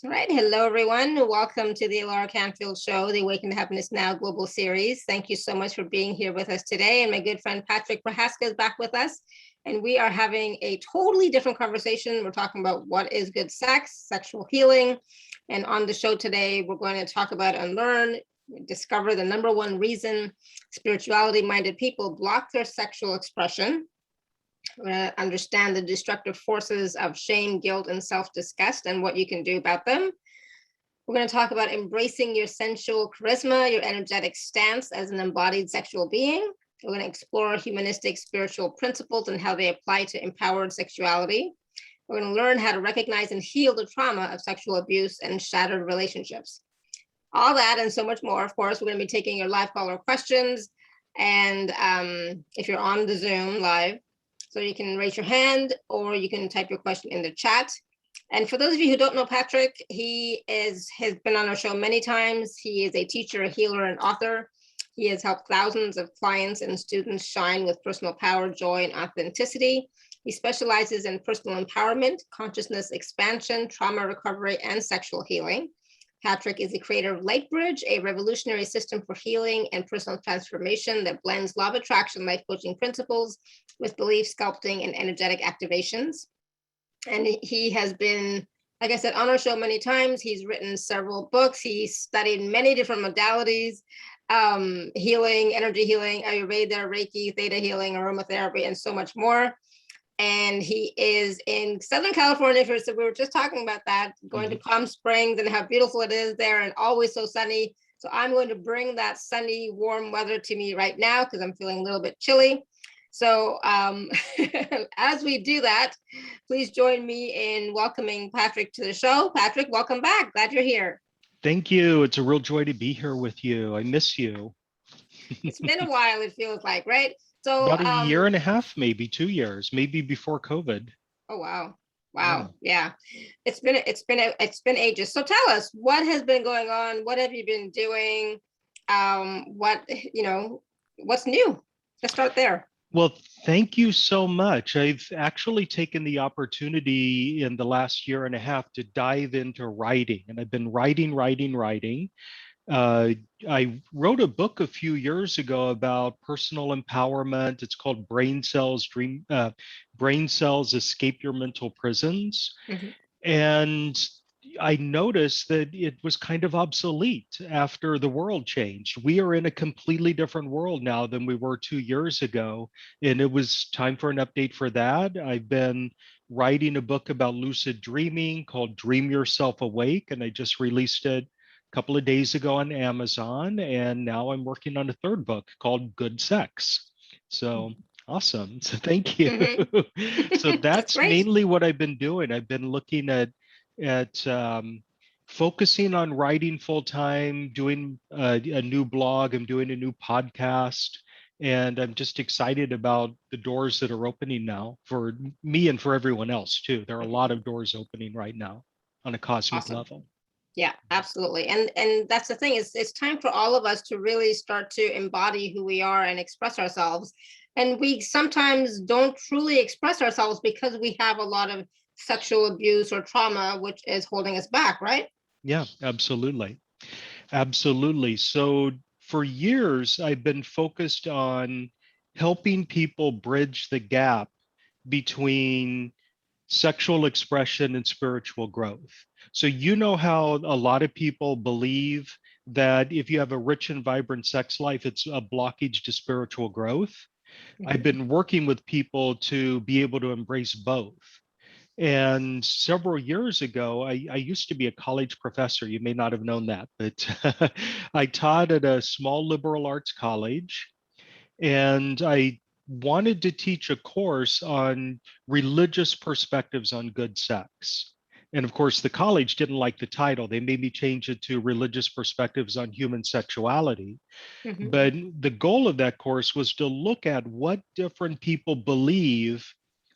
All right. Hello, everyone. Welcome to the Alaracanfield Show, the Awaken to Happiness Now global series. Thank you so much for being here with us today. And my good friend Patrick Prohaska is back with us. And we are having a totally different conversation. We're talking about what is good sex, sexual healing. And on the show today, we're going to talk about and learn, discover the number one reason spirituality-minded people block their sexual expression. We're going to understand the destructive forces of shame, guilt, and self-disgust and what you can do about them. We're going to talk about embracing your sensual charisma, your energetic stance as an embodied sexual being. We're going to explore humanistic spiritual principles and how they apply to empowered sexuality. We're going to learn how to recognize and heal the trauma of sexual abuse and shattered relationships. All that and so much more. Of course, we're going to be taking your live caller questions. And if you're on the Zoom live, so you can raise your hand or you can type your question in the chat. And for those of you who don't know Patrick, he has been on our show many times. He is a teacher, a healer, and author. He has helped thousands of clients and students shine with personal power, joy, and authenticity. He specializes in personal empowerment, consciousness expansion, trauma recovery, and sexual healing. Patrick is the creator of Lightbridge, a revolutionary system for healing and personal transformation that blends law of attraction life coaching principles with belief sculpting and energetic activations. And he has been, like I said, on our show many times. He's written several books. He's studied many different modalities, healing, energy healing, Ayurveda, Reiki, theta healing, aromatherapy, and so much more. And he is in Southern California. So we were just talking about that, going to Palm Springs and how beautiful it is there and always so sunny. So I'm going to bring that sunny, warm weather to me right now because I'm feeling a little bit chilly. So as we do that, please join me in welcoming Patrick to the show. Patrick, welcome back. Glad you're here. Thank you. It's a real joy to be here with you. I miss you. It's been a while, it feels like, right? So about a year and a half, maybe 2 years, maybe before COVID. Oh, wow. Wow. Yeah. It's been ages. So tell us, what has been going on? What have you been doing? What's new? Let's start there. Well, thank you so much. I've actually taken the opportunity in the last year and a half to dive into writing, and I've been writing. I wrote a book a few years ago about personal empowerment. It's called Brain Cells Escape Your Mental Prisons. Mm-hmm. And I noticed that it was kind of obsolete after the world changed. We are in a completely different world now than we were 2 years ago. And it was time for an update for that. I've been writing a book about lucid dreaming called Dream Yourself Awake, and I just released it couple of days ago on Amazon, and now I'm working on a third book called Good Sex. So awesome. So thank you. Mm-hmm. So that's great. mainly what I've been doing. I've been looking at focusing on writing full time, doing a new blog. I'm doing a new podcast. And I'm just excited about the doors that are opening now for me and for everyone else too. There are a lot of doors opening right now on a cosmic level. Yeah, absolutely. And that's the thing, is it's time for all of us to really start to embody who we are and express ourselves. And we sometimes don't truly express ourselves because we have a lot of sexual abuse or trauma, which is holding us back, right? Yeah, absolutely. Absolutely. So for years, I've been focused on helping people bridge the gap between sexual expression and spiritual growth. So you know how a lot of people believe that if you have a rich and vibrant sex life, it's a blockage to spiritual growth. Mm-hmm. I've been working with people to be able to embrace both. And several years ago, I used to be a college professor. You may not have known that, but I taught at a small liberal arts college. And I wanted to teach a course on religious perspectives on good sex. And of course, the college didn't like the title. They made me change it to Religious Perspectives on Human Sexuality. Mm-hmm. But the goal of that course was to look at what different people believe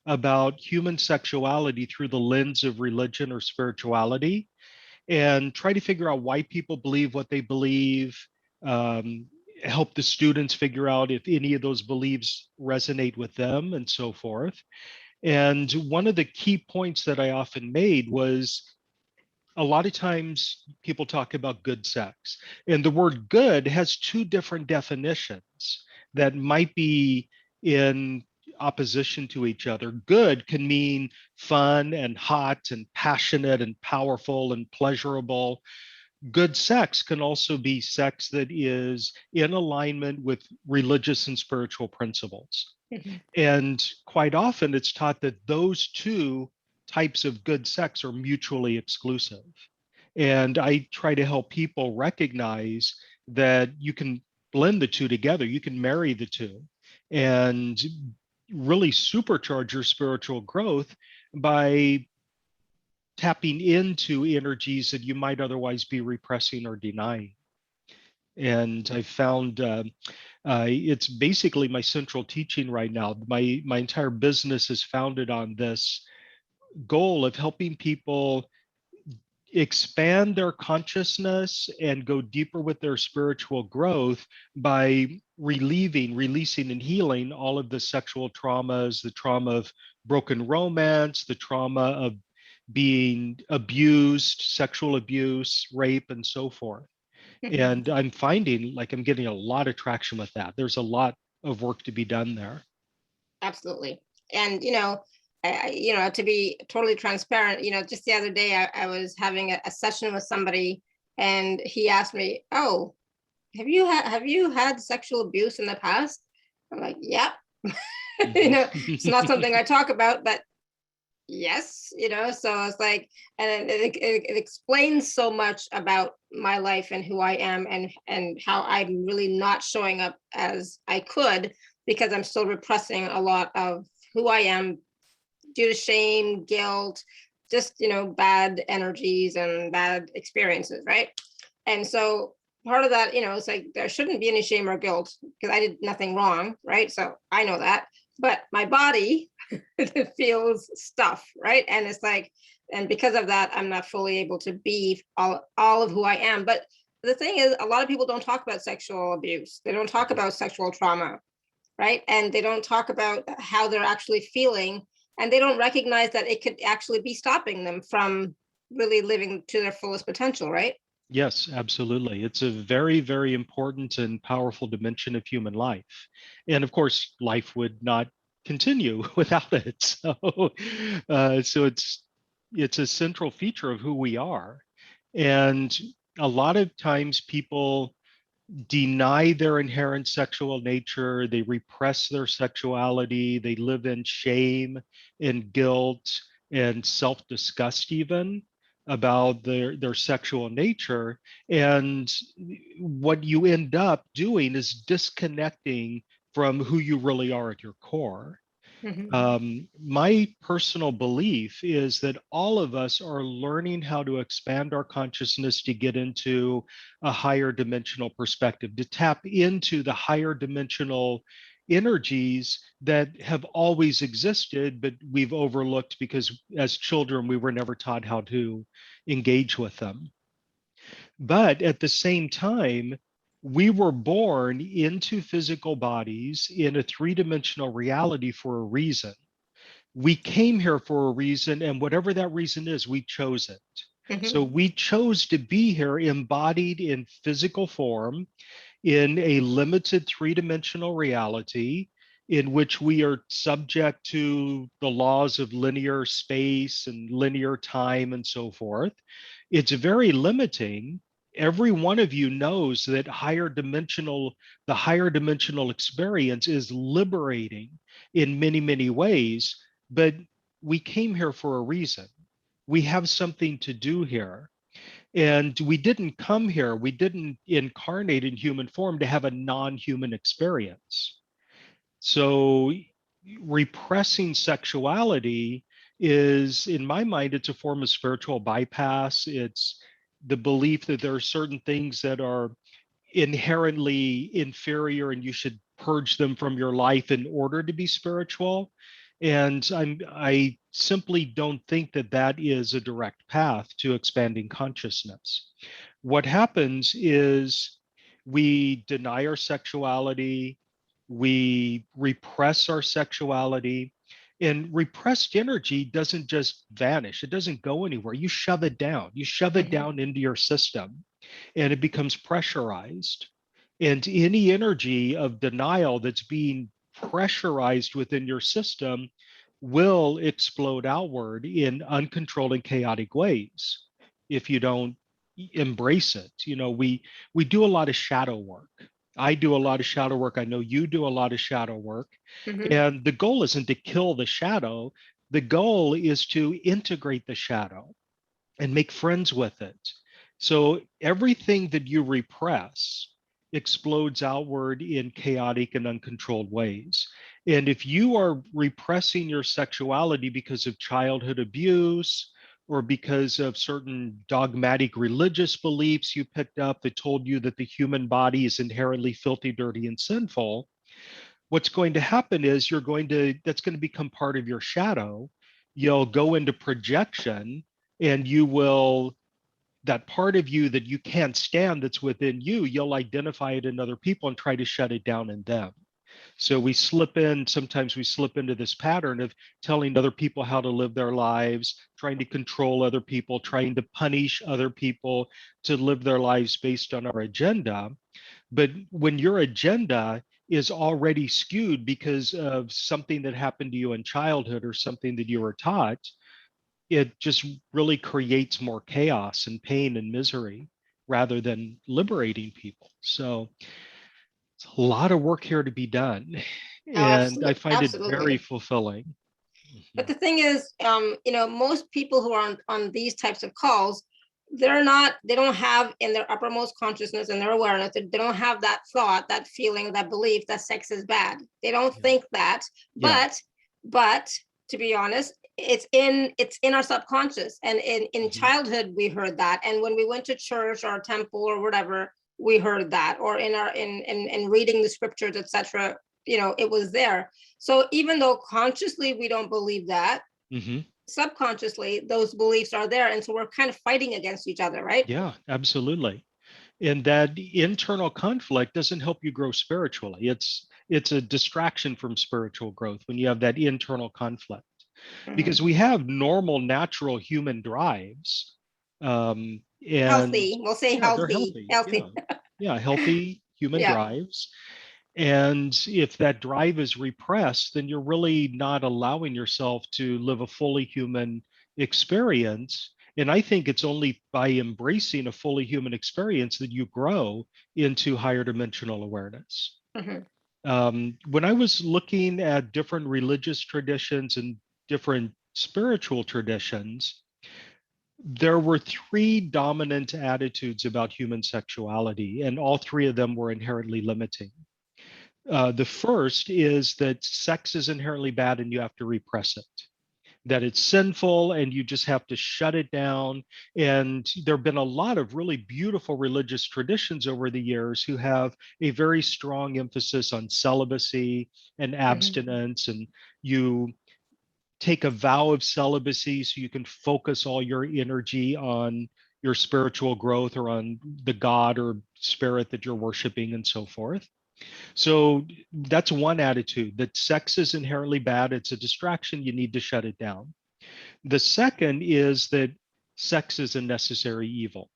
about human sexuality through the lens of religion or spirituality, and try to figure out why people believe what they believe, help the students figure out if any of those beliefs resonate with them, and so forth. And one of the key points that I often made was a lot of times people talk about good sex, and the word good has two different definitions that might be in opposition to each other. Good can mean fun and hot and passionate and powerful and pleasurable. Good sex can also be sex that is in alignment with religious and spiritual principles. Mhm. And quite often it's taught that those two types of good sex are mutually exclusive. And I try to help people recognize that you can blend the two together, you can marry the two, and really supercharge your spiritual growth by tapping into energies that you might otherwise be repressing or denying. And I found it's basically my central teaching right now. My entire business is founded on this goal of helping people expand their consciousness and go deeper with their spiritual growth by releasing, and healing all of the sexual traumas, the trauma of broken romance, the trauma of being abused, sexual abuse, rape, and so forth. Mhm. And I'm finding like I'm getting a lot of traction with that. There's a lot of work to be done there. Absolutely. And, to be totally transparent, just the other day, I was having a session with somebody, and he asked me, "Oh, have you had sexual abuse in the past?" I'm like, "Yep." It's not something I talk about, but yes, so it's like, and it explains so much about my life and who I am, and how I'm really not showing up as I could, because I'm still repressing a lot of who I am due to shame, guilt, just bad energies and bad experiences, right? And so part of that, it's like there shouldn't be any shame or guilt because I did nothing wrong, right? So I know that, but my body feels stuff, right? And it's like, and because of that, I'm not fully able to be all of who I am. But the thing is, a lot of people don't talk about sexual abuse. They don't talk about sexual trauma, right? And they don't talk about how they're actually feeling, and they don't recognize that it could actually be stopping them from really living to their fullest potential, right? Yes, absolutely. It's a very, very important and powerful dimension of human life. And of course, life would not continue without it. So it's a central feature of who we are. And a lot of times people deny their inherent sexual nature, they repress their sexuality, they live in shame and guilt and self-disgust even about their sexual nature. And what you end up doing is disconnecting from who you really are at your core. Mhm. My personal belief is that all of us are learning how to expand our consciousness to get into a higher dimensional perspective, to tap into the higher dimensional energies that have always existed, but we've overlooked because as children, we were never taught how to engage with them. But at the same time, we were born into physical bodies in a three-dimensional reality for a reason. We came here for a reason, and whatever that reason is, we chose it. So Mhm. we chose to be here embodied in physical form in a limited three-dimensional reality in which we are subject to the laws of linear space and linear time and so forth. It's very limiting. Every one of you knows that the higher dimensional experience is liberating in many, many ways, but we came here for a reason. We have something to do here. And we didn't come here, we didn't incarnate in human form to have a non human experience. So repressing sexuality is, in my mind, it's a form of spiritual bypass. It's the belief that there are certain things that are inherently inferior and you should purge them from your life in order to be spiritual. And I simply don't think that that is a direct path to expanding consciousness. What happens is we deny our sexuality, we repress our sexuality, And repressed energy doesn't just vanish, it doesn't go anywhere. You shove it down, you shove it Mhm. down into your system, and it becomes pressurized. And any energy of denial that's being pressurized within your system will explode outward in uncontrolled and chaotic ways if you don't embrace it. You know, we do a lot of shadow work. I do a lot of shadow work. I know you do a lot of shadow work. Mhm. And the goal isn't to kill the shadow. The goal is to integrate the shadow and make friends with it. So everything that you repress explodes outward in chaotic and uncontrolled ways. And if you are repressing your sexuality because of childhood abuse or because of certain dogmatic religious beliefs you picked up that told you that the human body is inherently filthy, dirty, and sinful, what's going to happen is that's going to become part of your shadow. You'll go into projection and you will, that part of you that you can't stand that's within you, you'll identify it in other people and try to shut it down in them. So sometimes we slip into this pattern of telling other people how to live their lives, trying to control other people, trying to punish other people to live their lives based on our agenda. But when your agenda is already skewed because of something that happened to you in childhood or something that you were taught, it just really creates more chaos and pain and misery rather than liberating people. So it's a lot of work here to be done. And I Absolutely, find it very absolutely. fulfilling. But the thing is, most people who are on these types of calls, they don't have in their uppermost consciousness and their awareness, they don't have that thought, that feeling, that belief that sex is bad. They don't Yeah. think that. Yeah. But to be honest, it's in our subconscious. And in Mhm. childhood, we heard that. And when we went to church or temple or whatever, we heard that. Or in reading the scriptures, etc., it was there. So even though consciously we don't believe that, Mhm. subconsciously those beliefs are there. And so we're kind of fighting against each other, right? Yeah, absolutely. And that internal conflict doesn't help you grow spiritually. It's a distraction from spiritual growth when you have that internal conflict, because Mhm. we have normal, natural human drives, and Healthy, we'll say yeah, they're healthy, healthy. Yeah, healthy. yeah, healthy human Yeah. drives. And if that drive is repressed, then you're really not allowing yourself to live a fully human experience. And I think it's only by embracing a fully human experience that you grow into higher dimensional awareness. Mhm. When I was looking at different religious traditions and different spiritual traditions, there were three dominant attitudes about human sexuality, and all three of them were inherently limiting. The first is that sex is inherently bad and you have to repress it, that it's sinful and you just have to shut it down. And there have been a lot of really beautiful religious traditions over the years who have a very strong emphasis on celibacy and Mhm. abstinence. And you take a vow of celibacy so you can focus all your energy on your spiritual growth or on the God or spirit that you're worshiping and so forth. So that's one attitude, that sex is inherently bad. It's a distraction. You need to shut it down. The second is that sex is a necessary evil.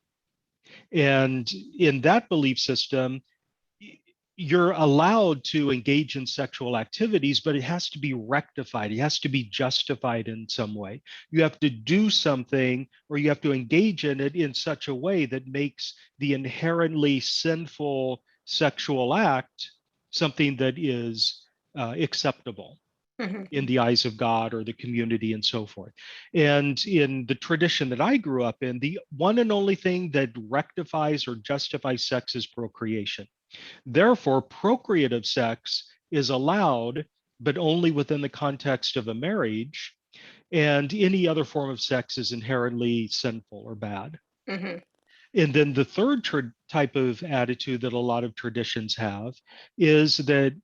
And in that belief system, you're allowed to engage in sexual activities, but it has to be rectified. It has to be justified in some way. You have to do something or you have to engage in it in such a way that makes the inherently sinful sexual act something that is acceptable Mhm. in the eyes of God or the community and so forth. And in the tradition that I grew up in, the one and only thing that rectifies or justifies sex is procreation. Therefore, procreative sex is allowed, but only within the context of a marriage. And any other form of sex is inherently sinful or bad. Mhm. And then the third type of attitude that a lot of traditions have is that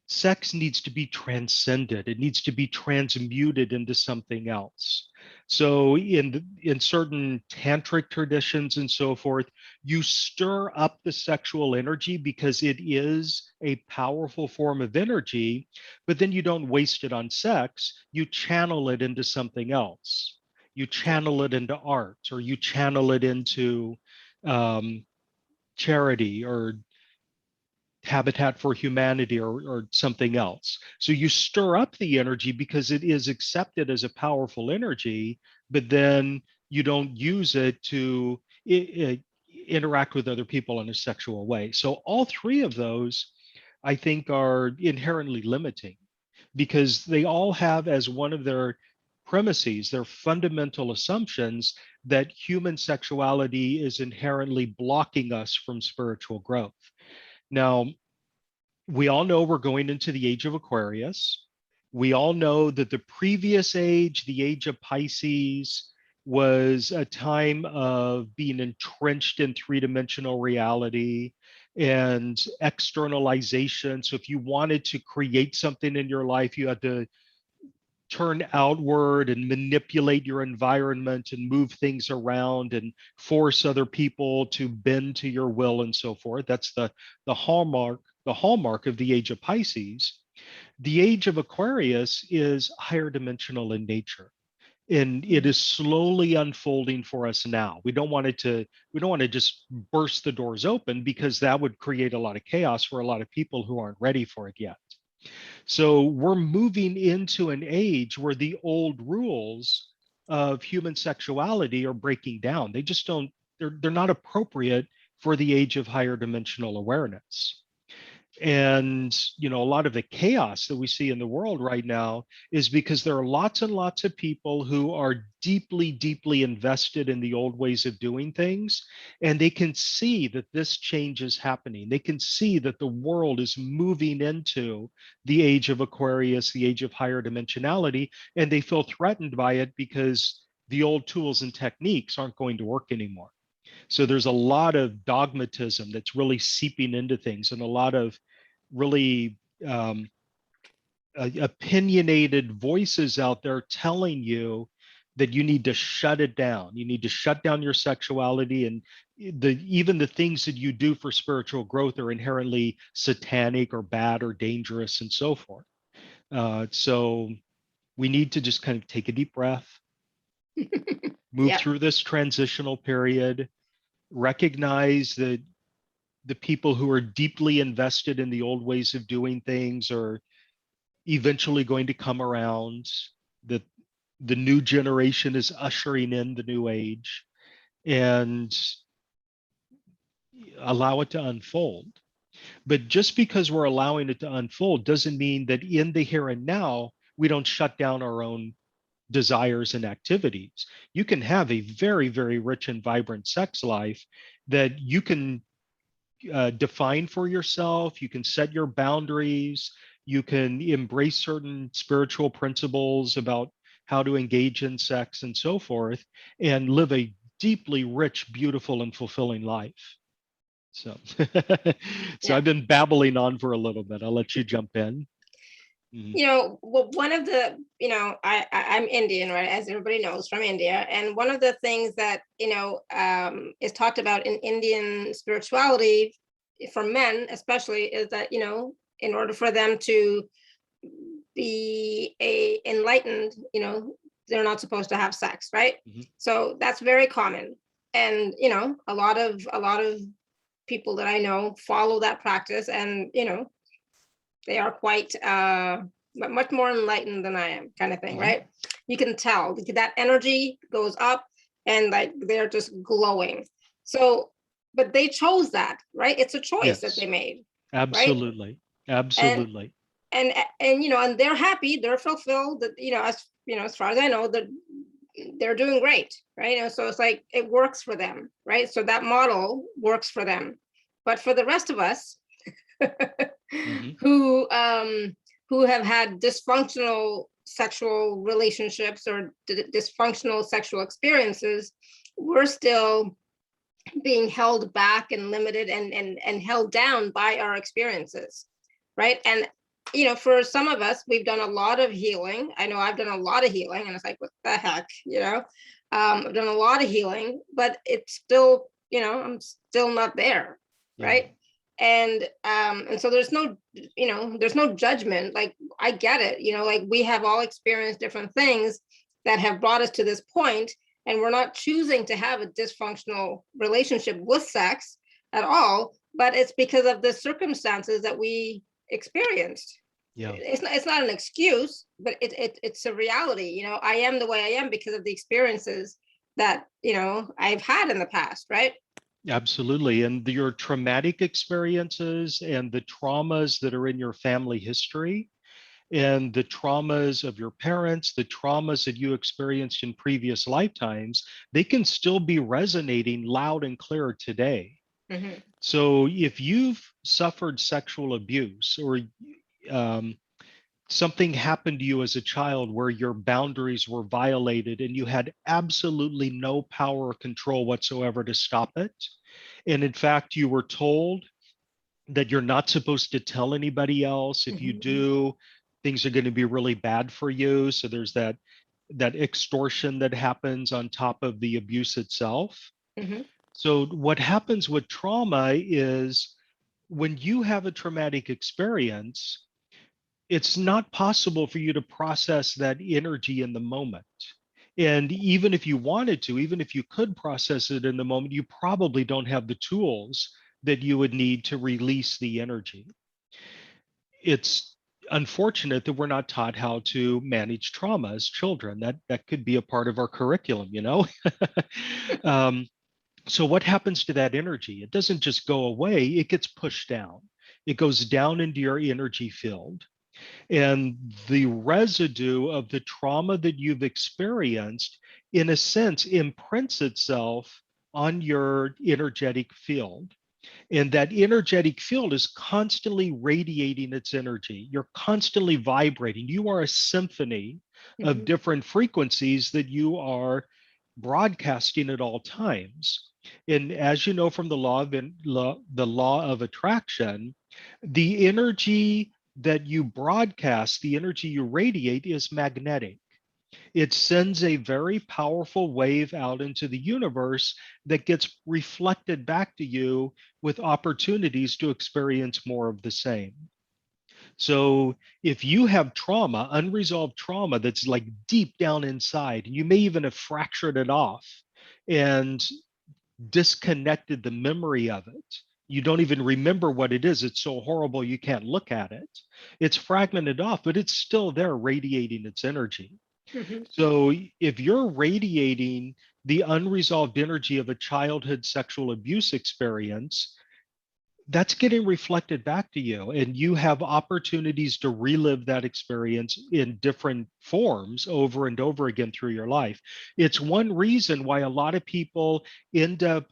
sex needs to be transcended. It needs to be transmuted into something else. So in certain tantric traditions and so forth, you stir up the sexual energy because it is a powerful form of energy, but then you don't waste it on sex. You channel it into something else. You channel it into art, or you channel it into um, charity, or Habitat for Humanity, or something else. So you stir up the energy because it is accepted as a powerful energy, but then you don't use it to interact with other people in a sexual way. So all three of those, I think, are inherently limiting because they all have as one of their premises, their fundamental assumptions, that human sexuality is inherently blocking us from spiritual growth. Now, we all know we're going into the age of Aquarius. We all know that the previous age, the age of Pisces, was a time of being entrenched in three-dimensional reality and externalization. So if you wanted to create something in your life, you had to turn outward and manipulate your environment and move things around and force other people to bend to your will and so forth. That's the hallmark of the age of Pisces. The age of Aquarius is higher dimensional in nature. And it is slowly unfolding for us now. We don't want to just burst the doors open, because that would create a lot of chaos for a lot of people who aren't ready for it yet. So we're moving into an age where the old rules of human sexuality are breaking down. They just don't, they're not appropriate for the age of higher dimensional awareness. And a lot of the chaos that we see in the world right now is because there are lots and lots of people who are deeply, deeply invested in the old ways of doing things, and they can see that this change is happening. They can see that the world is moving into the age of Aquarius, the age of higher dimensionality, and they feel threatened by it because the old tools and techniques aren't going to work anymore. So there's a lot of dogmatism that's really seeping into things, and a lot of really opinionated voices out there telling you that you need to shut it down. You need to shut down your sexuality, and even the things that you do for spiritual growth are inherently satanic or bad or dangerous and so forth. So we need to just kind of take a deep breath, move Yep. through this transitional period, recognize that the people who are deeply invested in the old ways of doing things are eventually going to come around, that the new generation is ushering in the new age, and allow it to unfold. But just because we're allowing it to unfold doesn't mean that in the here and now, we don't shut down our own desires and activities. You can have a very, very rich and vibrant sex life that you can define for yourself. You can set your boundaries. You can embrace certain spiritual principles about how to engage in sex and so forth, and live a deeply rich, beautiful, and fulfilling life. So, so Yeah. I've been babbling on for a little bit. I'll let you jump in. Mhm. Well, one of the, I'm Indian, right? As everybody knows, from India. And one of the things that, is talked about in Indian spirituality for men, especially, is that, in order for them to be enlightened, they're not supposed to have sex, right? Mhm. So that's very common. And, a lot of people that I know follow that practice, and, they are quite much more enlightened than I am, kind of thing, Mhm. right? You can tell that energy goes up, and like they're just glowing. So, but they chose that, right? It's a choice that they Yes, made, right? absolutely. And Absolutely. and they're happy, they're fulfilled. That as far as I know, that they're doing great, right? And so it's like it works for them, right? So that model works for them, but for the rest of us, Mhm. who who have had dysfunctional sexual relationships or dysfunctional sexual experiences, we're still being held back and limited and held down by our experiences, right? And for some of us, we've done a lot of healing. I know I've done a lot of healing, and it's like, what the heck, I've done a lot of healing, but it's still, I'm still not there, Yeah. right? And so there's no judgment. Like, I get it, like, we have all experienced different things that have brought us to this point, and we're not choosing to have a dysfunctional relationship with sex at all, but it's because of the circumstances that we experienced. Yeah. It's not an excuse, but it's a reality. I am the way I am because of the experiences that I've had in the past, right? Absolutely. And your traumatic experiences and the traumas that are in your family history and the traumas of your parents, the traumas that you experienced in previous lifetimes, they can still be resonating loud and clear today. Mm-hmm. So if you've suffered sexual abuse or um, something happened to you as a child where your boundaries were violated and you had absolutely no power or control whatsoever to stop it, and in fact, you were told that you're not supposed to tell anybody else. If you Mm-hmm. do, things are going to be really bad for you. So there's that extortion that happens on top of the abuse itself. Mm-hmm. So what happens with trauma is when you have a traumatic experience, it's not possible for you to process that energy in the moment. And even if you wanted to, even if you could process it in the moment, you probably don't have the tools that you would need to release the energy. It's unfortunate that we're not taught how to manage trauma as children. That could be a part of our curriculum. um, so what happens to that energy? It doesn't just go away, it gets pushed down. It goes down into your energy field. And the residue of the trauma that you've experienced, in a sense, imprints itself on your energetic field. And that energetic field is constantly radiating its energy. You're constantly vibrating. You are a symphony of Mm-hmm. different frequencies that you are broadcasting at all times. And as you know from the law of attraction, the energy that you broadcast, the energy you radiate, is magnetic. It sends a very powerful wave out into the universe that gets reflected back to you with opportunities to experience more of the same. So if you have trauma, unresolved trauma that's like deep down inside, you may even have fractured it off and disconnected the memory of it. You don't even remember what it is. It's so horrible you can't look at it. It's fragmented off, but it's still there radiating its energy. Mm-hmm. So if you're radiating the unresolved energy of a childhood sexual abuse experience, that's getting reflected back to you, and you have opportunities to relive that experience in different forms over and over again through your life. It's one reason why a lot of people end up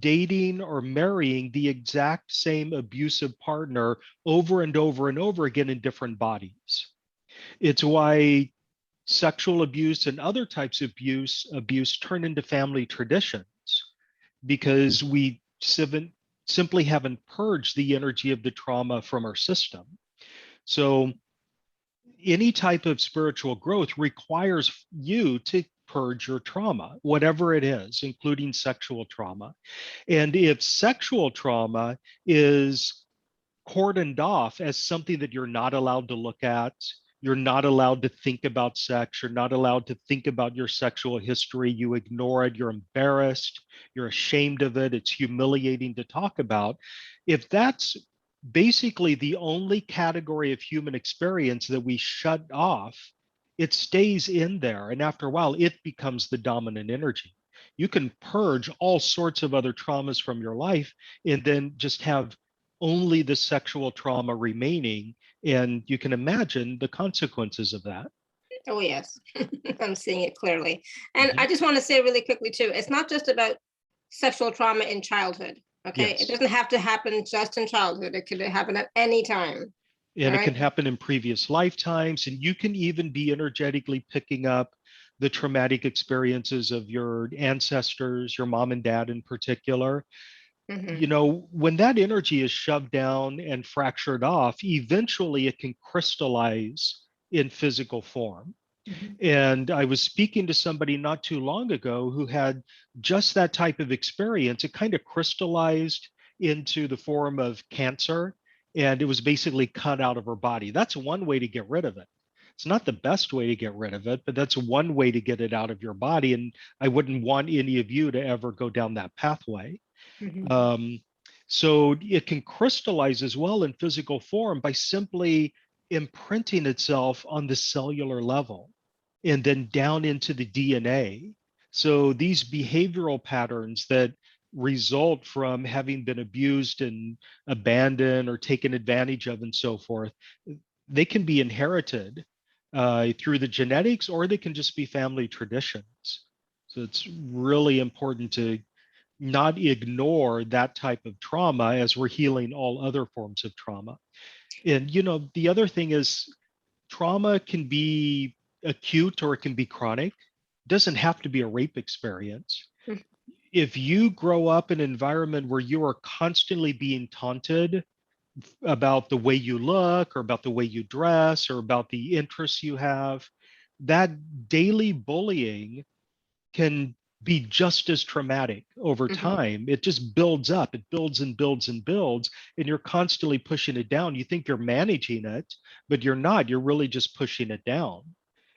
dating or marrying the exact same abusive partner over and over and over again in different bodies. It's why sexual abuse and other types of abuse turn into family traditions, because we simply haven't purged the energy of the trauma from our system. So any type of spiritual growth requires you to purge your trauma, whatever it is, including sexual trauma. And if sexual trauma is cordoned off as something that you're not allowed to look at, you're not allowed to think about sex, you're not allowed to think about your sexual history, you ignore it, you're embarrassed, you're ashamed of it, it's humiliating to talk about. If that's basically the only category of human experience that we shut off, it stays in there. And after a while, it becomes the dominant energy. You can purge all sorts of other traumas from your life and then just have only the sexual trauma remaining. And you can imagine the consequences of that. Oh, yes. I'm seeing it clearly. And Mhm. I just want to say really quickly, too, it's not just about sexual trauma in childhood. Okay. It Yes. doesn't have to happen just in childhood. It could happen at any time. All And it can right. happen in previous lifetimes. And you can even be energetically picking up the traumatic experiences of your ancestors, your mom and dad in particular. Mhm. You know, when that energy is shoved down and fractured off, eventually it can crystallize in physical form. Mhm. And I was speaking to somebody not too long ago who had just that type of experience. It kind of crystallized into the form of cancer, and it was basically cut out of her body. That's one way to get rid of it. It's not the best way to get rid of it, but that's one way to get it out of your body. And I wouldn't want any of you to ever go down that pathway. Mhm. Um, so it can crystallize as well in physical form by simply imprinting itself on the cellular level and then down into the DNA. So these behavioral patterns that result from having been abused and abandoned or taken advantage of and so forth, they can be inherited through the genetics, or they can just be family traditions. So it's really important to not ignore that type of trauma as we're healing all other forms of trauma. And, you know, the other thing is trauma can be acute or it can be chronic. It doesn't have to be a rape experience. Mhm. If you grow up in an environment where you are constantly being taunted about the way you look or about the way you dress or about the interests you have, that daily bullying can be just as traumatic over Mhm. time. It just builds up, it builds and builds and builds, and you're constantly pushing it down. You think you're managing it, but you're not. You're really just pushing it down,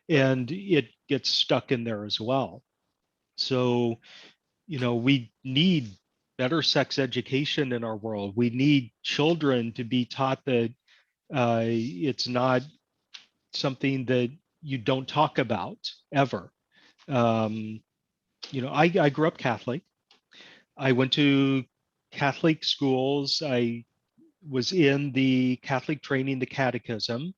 Right. and it gets stuck in there as well. So, you know, we need better sex education in our world. We need children to be taught that it's not something that you don't talk about ever. Um, you know, I grew up Catholic. I went to Catholic schools. I was in the Catholic training, the catechism.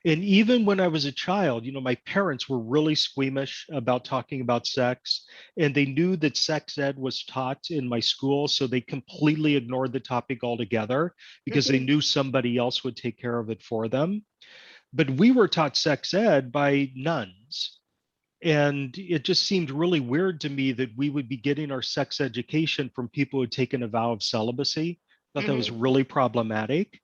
And even when I was a child, you know, my parents were really squeamish about talking about sex. And they knew that sex ed was taught in my school. So they completely ignored the topic altogether because they Mhm. knew somebody else would take care of it for them. But we were taught sex ed by nuns. And it just seemed really weird to me that we would be getting our sex education from people who had taken a vow of celibacy. I thought that was Mhm. really problematic.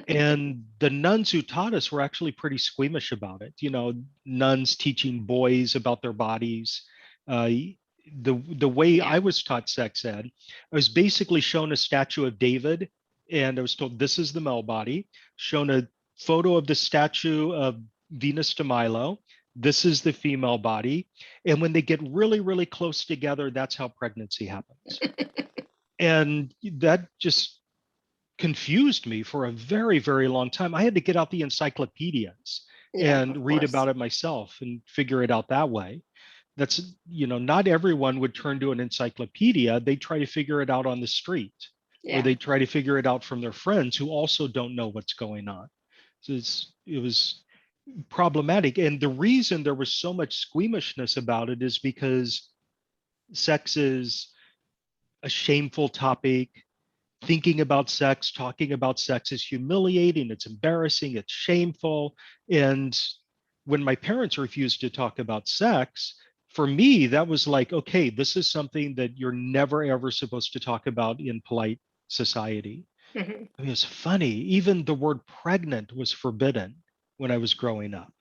And the nuns who taught us were actually pretty squeamish about it. You know, nuns teaching boys about their bodies. Uh, the way Yeah. I was taught sex ed, I was basically shown a statue of David, and I was told this is the male body. Shown a photo of the statue of Venus de Milo. This is the female body, and when they get really, really close together, that's how pregnancy happens. And that just confused me for a very, very long time. I had to get out the encyclopedias Yeah, of and read course. about it myself and figure it out that way. That's, you know, not everyone would turn to an encyclopedia. They try to figure it out on the street, or Yeah. they try to figure it out from their friends who also don't know what's going on. So it was problematic. And the reason there was so much squeamishness about it is because sex is a shameful topic. Thinking about sex, talking about sex is humiliating, it's embarrassing, it's shameful. And when my parents refused to talk about sex, for me, that was like, okay, this is something that you're never ever supposed to talk about in polite society. Mhm. I mean, it's funny, even the word pregnant was forbidden when I was growing up.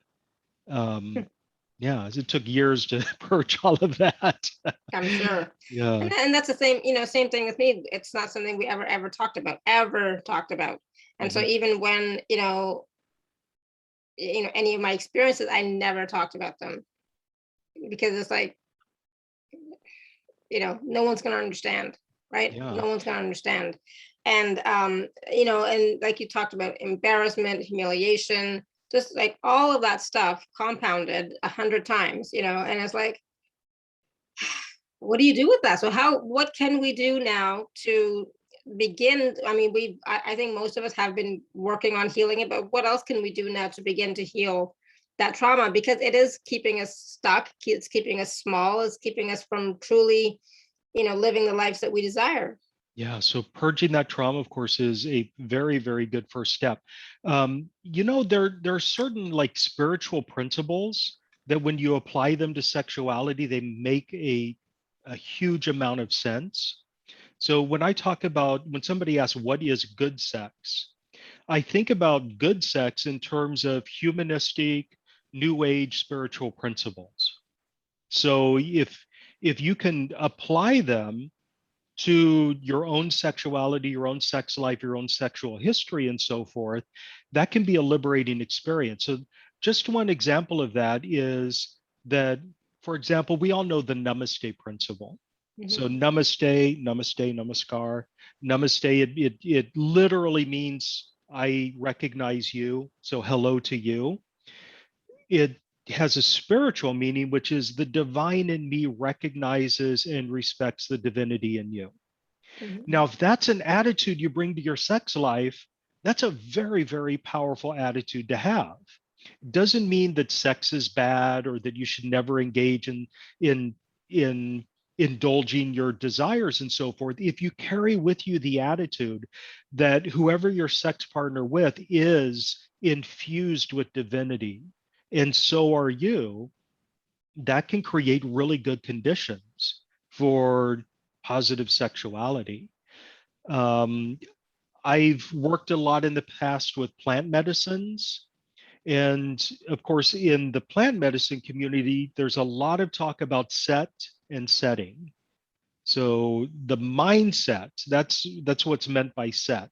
Um, yeah, it took years to purge all of that. I'm sure. Yeah. And that's the same, same thing with me. It's not something we ever talked about, ever talked about. And so Mhm. even when, any of my experiences, I never talked about them because it's like, no one's going to understand, right? Yeah. No one's going to understand. And, and like you talked about embarrassment, humiliation, just like all of that stuff compounded 100 times, and it's like, what do you do with that? So what can we do now to begin? I mean, I think most of us have been working on healing it, but what else can we do now to begin to heal that trauma? Because it is keeping us stuck, it's keeping us small, it's keeping us from truly, living the lives that we desire. Yeah, so purging that trauma, of course, is a very, very good first step. You know, there are certain like spiritual principles that when you apply them to sexuality, they make a huge amount of sense. So when I talk about, when somebody asks, what is good sex? I think about good sex in terms of humanistic, new age spiritual principles. So if you can apply them to your own sexuality, your own sex life, your own sexual history, and so forth, that can be a liberating experience. So, just one example of that is that, for example, we all know the Namaste Principle. So, Mhm. Namaste, Namaste, Namaskar, Namaste, it literally means I recognize you. So, hello to you. It has a spiritual meaning, which is the divine in me recognizes and respects the divinity in you. Mhm. Now, if that's an attitude you bring to your sex life, that's a very, very powerful attitude to have. Doesn't mean that sex is bad or that you should never engage in in indulging your desires and so forth. If you carry with you the attitude that whoever your sex partner with is infused with divinity, and so are you, that can create really good conditions for positive sexuality. Um, I've worked a lot in the past with plant medicines. And of course, in the plant medicine community, there's a lot of talk about set and setting. So the mindset, that's what's meant by set.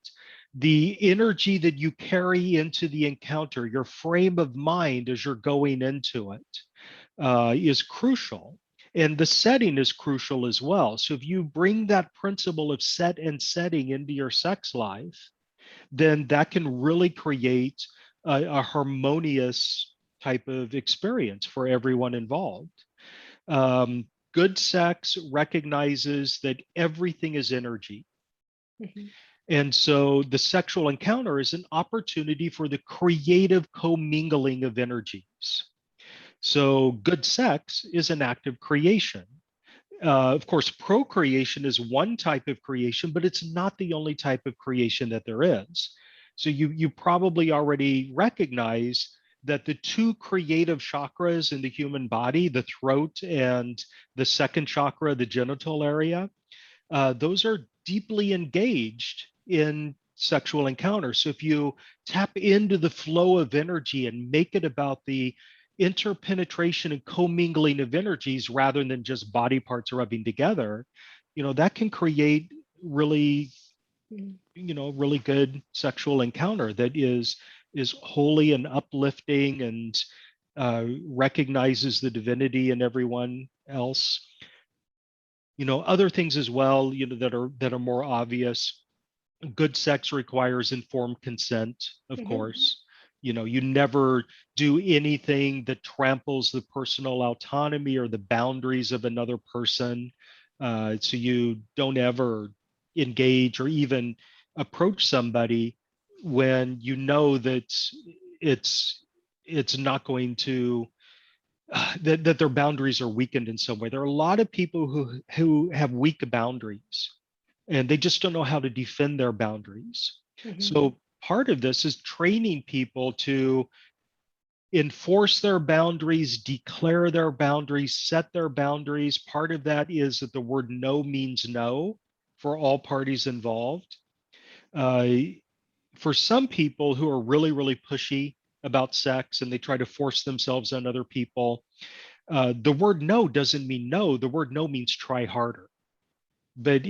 The energy that you carry into the encounter, your frame of mind as you're going into it, is crucial. And the setting is crucial as well. So if you bring that principle of set and setting into your sex life, then that can really create a harmonious type of experience for everyone involved. Good sex recognizes that everything is energy. Mhm. And so the sexual encounter is an opportunity for the creative commingling of energies. So good sex is an act of creation. Of course, procreation is one type of creation, but it's not the only type of creation that there is. So you probably already recognize that the two creative chakras in the human body, the throat and the second chakra, the genital area, those are deeply engaged in sexual encounter. So if you tap into the flow of energy and make it about the interpenetration and commingling of energies rather than just body parts rubbing together, that can create really, Mhm. really good sexual encounter that is holy and uplifting and recognizes the divinity in everyone else. Other things as well, that are more obvious. Good sex requires informed consent, of Mhm. course. You never do anything that tramples the personal autonomy or the boundaries of another person. So you don't ever engage or even approach somebody when you know that it's it's not going to that their boundaries are weakened in some way. There are a lot of people who have weak boundaries and they just don't know how to defend their boundaries. Mhm. So part of this is training people to enforce their boundaries, declare their boundaries, set their boundaries. Part of that is that the word no means no for all parties involved. Uh, for some people who are really, really pushy about sex and they try to force themselves on other people, the word no doesn't mean no. The word no means try harder. But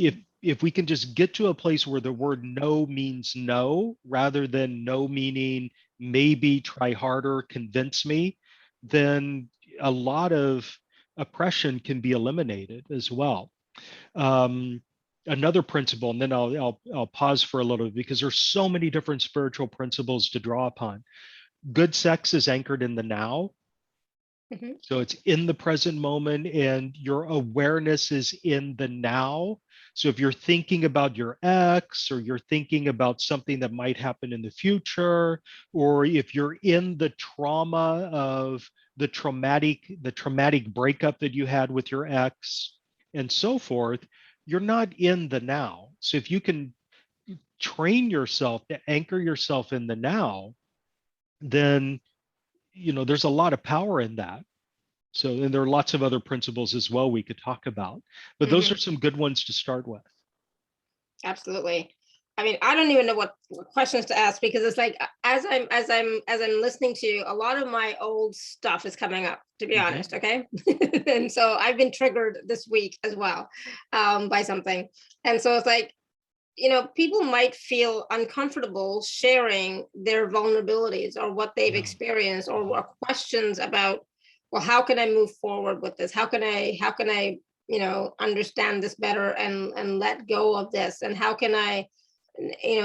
if we can just get to a place where the word no means no rather than no meaning maybe, try harder, convince me, then a lot of oppression can be eliminated as well. Um, Another principle, and then I'll pause for a little because there's so many different spiritual principles to draw upon. Good sex is anchored in the now. Mhm. So it's in the present moment and your awareness is in the now. So if you're thinking about your ex or you're thinking about something that might happen in the future, or if you're in the trauma of the traumatic breakup that you had with your ex and so forth, you're not in the now. So if you can train yourself to anchor yourself in the now, then there's a lot of power in that. So, and there are lots of other principles as well we could talk about, but those are Mhm. some good ones to start with. Absolutely. I mean, I don't even know what questions to ask, because it's like, as I'm listening to you, a lot of my old stuff is coming up, to be Mhm. honest. Okay. And so I've been triggered this week as well, by something. And so it's like, people might feel uncomfortable sharing their vulnerabilities or what they've Yeah. experienced, or questions about, well, how can I move forward with this? How can I understand this better, and let go of this? And how can I,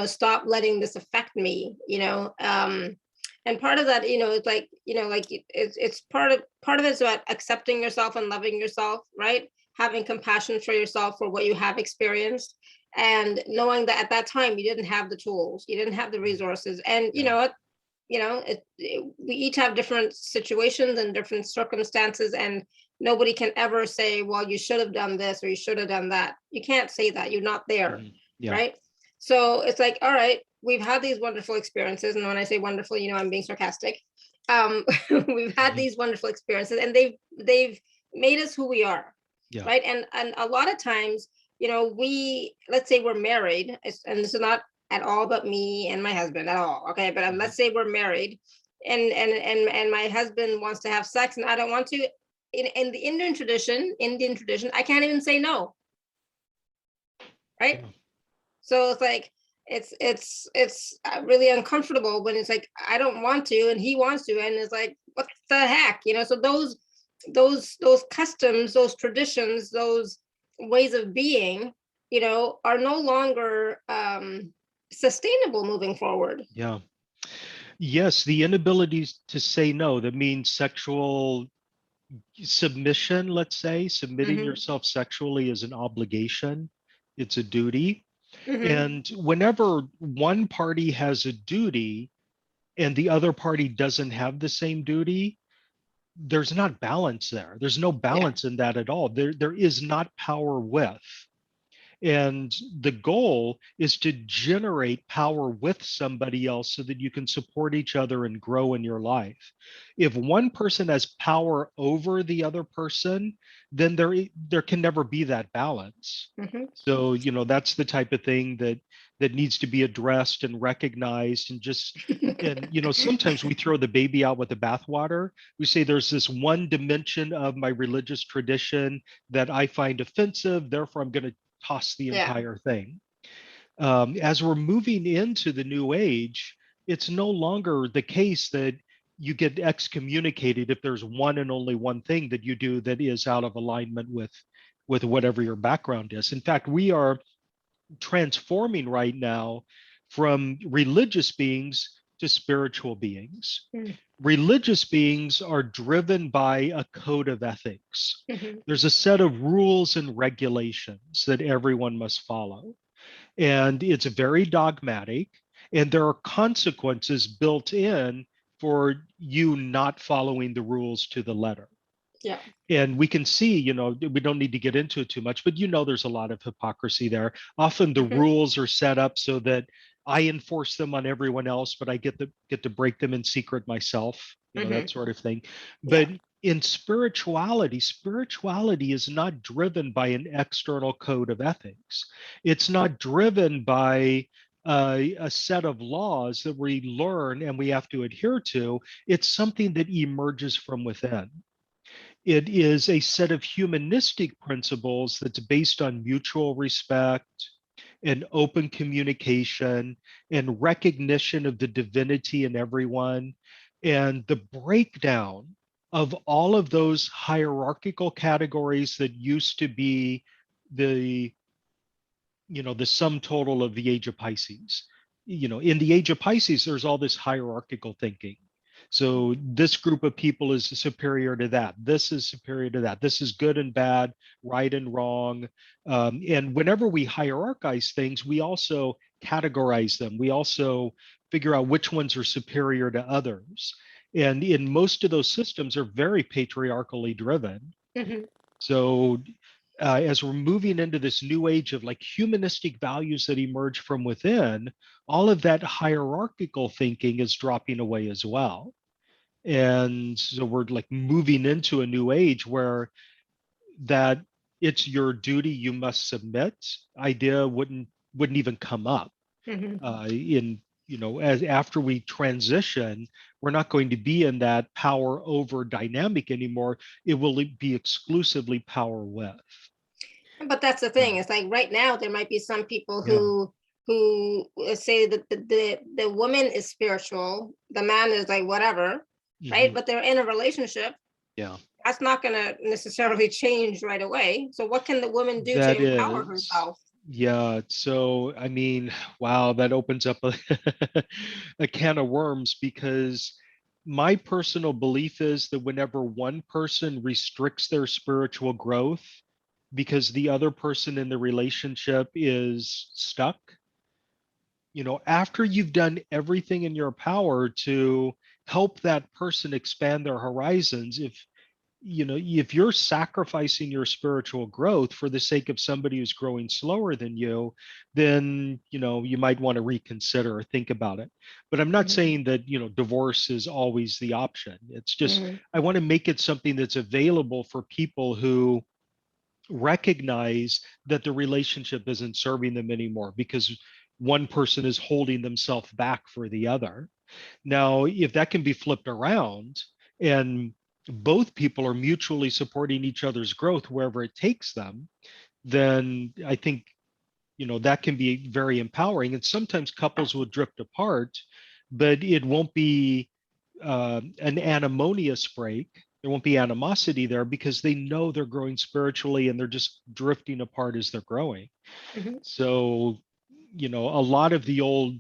stop letting this affect me? And part of that, it's like, it's part of it's about accepting yourself and loving yourself, right? Having compassion for yourself for what you have experienced, and knowing that at that time you didn't have the tools, you didn't have the resources, and Yeah. we each have different situations and different circumstances, and nobody can ever say, well, you should have done this or you should have done that. You can't say that, you're not there, Mhm. Yeah. right? So it's like, all right, we've had these wonderful experiences, and when I say wonderful, I'm being sarcastic. We've had Mhm. these wonderful experiences, and they've made us who we are, Yeah. right? And a lot of times, we, let's say we're married, and this is not at all about me and my husband at all, okay? But Mhm. let's say we're married, and my husband wants to have sex, and I don't want to. In the Indian tradition, I can't even say no, right? Yeah. So it's like, it's really uncomfortable when it's like, I don't want to and he wants to, and it's like, what the heck, so those customs, those traditions, those ways of being, are no longer sustainable moving forward. Yeah. Yes, the inability to say no, that means sexual submission, let's say, submitting Hmm. yourself sexually is an obligation, it's a duty. Hmm. And whenever one party has a duty and the other party doesn't have the same duty, there's not balance there. There's no Yeah. balance in that at all. There is not power with. And the goal is to generate power with somebody else so that you can support each other and grow in your life. If one person has power over the other person, then there can never be that balance. Hmm. So, that's the type of thing that needs to be addressed and recognized, and sometimes we throw the baby out with the bathwater. We say there's this one dimension of my religious tradition that I find offensive, therefore I'm going to toss the Yeah. entire thing. As we're moving into the new age, it's no longer the case that you get excommunicated if there's one and only one thing that you do that is out of alignment with whatever your background is. In fact, we are transforming right now from religious beings to spiritual beings. Religious beings are driven by a code of ethics. Hmm. There's a set of rules and regulations that everyone must follow, and it's very dogmatic, and there are consequences built in for you not following the rules to the letter. Yeah. And we can see, we don't need to get into it too much, but there's a lot of hypocrisy there. Often the Hmm. rules are set up so that I enforce them on everyone else, but I get to break them in secret myself, that Hmm. sort of thing. But Yeah. in spirituality is not driven by an external code of ethics. It's not driven by a set of laws that we learn and we have to adhere to. It's something that emerges from within. It is a set of humanistic principles that's based on mutual respect and open communication and recognition of the divinity in everyone, and the breakdown of all of those hierarchical categories that used to be the the sum total of the age of Pisces. In the age of Pisces, there's all this hierarchical thinking. So this group of people is superior to that. This is superior to that. This is good and bad, right and wrong. And whenever we hierarchize things, we also categorize them. We also figure out which ones are superior to others. And in most of those systems are very patriarchally driven. Hmm. So, as we're moving into this new age of like humanistic values that emerge from within, all of that hierarchical thinking is dropping away as well. And so we're like moving into a new age where that it's your duty, you must submit idea wouldn't wouldn't even come up Mhm. in, as after we transition, we're not going to be in that power over dynamic anymore. It will be exclusively power with. But that's the thing. It's like right now there might be some people Yeah. who say that the woman is spiritual, the man is like whatever, right? Mhm. But they're in a relationship. Yeah. That's not going to necessarily change right away. So what can the woman do to That empower is, herself? yeah. So, I mean, wow, that opens up a, a can of worms, because my personal belief is that whenever one person restricts their spiritual growth because the other person in the relationship is stuck, after you've done everything in your power to help that person expand their horizons, if you're sacrificing your spiritual growth for the sake of somebody who's growing slower than you, then you might want to reconsider or think about it. But I'm not Mhm. saying that divorce is always the option. It's just Mhm. I want to make it something that's available for people who recognize that the relationship isn't serving them anymore because one person is holding themselves back for the other. Now, if that can be flipped around and both people are mutually supporting each other's growth wherever it takes them, then I think that can be very empowering. And sometimes couples will drift apart, but it won't be an animonious break. There won't be animosity there because they know they're growing spiritually and they're just drifting apart as they're growing. Mhm. So, a lot of the old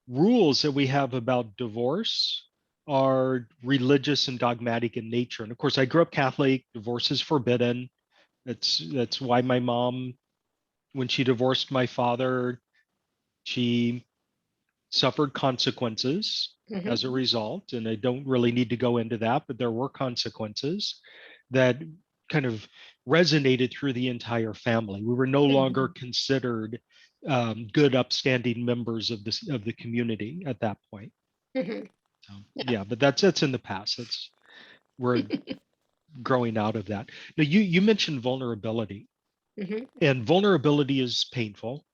rules that we have about divorce are religious and dogmatic in nature. And of course, I grew up Catholic. Divorce is forbidden. That's why my mom, when she divorced my father, she suffered consequences Mhm. as a result. And I don't really need to go into that, but there were consequences that kind of resonated through the entire family. We were no longer Mhm. considered good, upstanding members of the community at that point. Mhm. So, Yeah. yeah, but that's in the past. That's We're growing out of that. Now, you mentioned vulnerability, Mhm. and vulnerability is painful,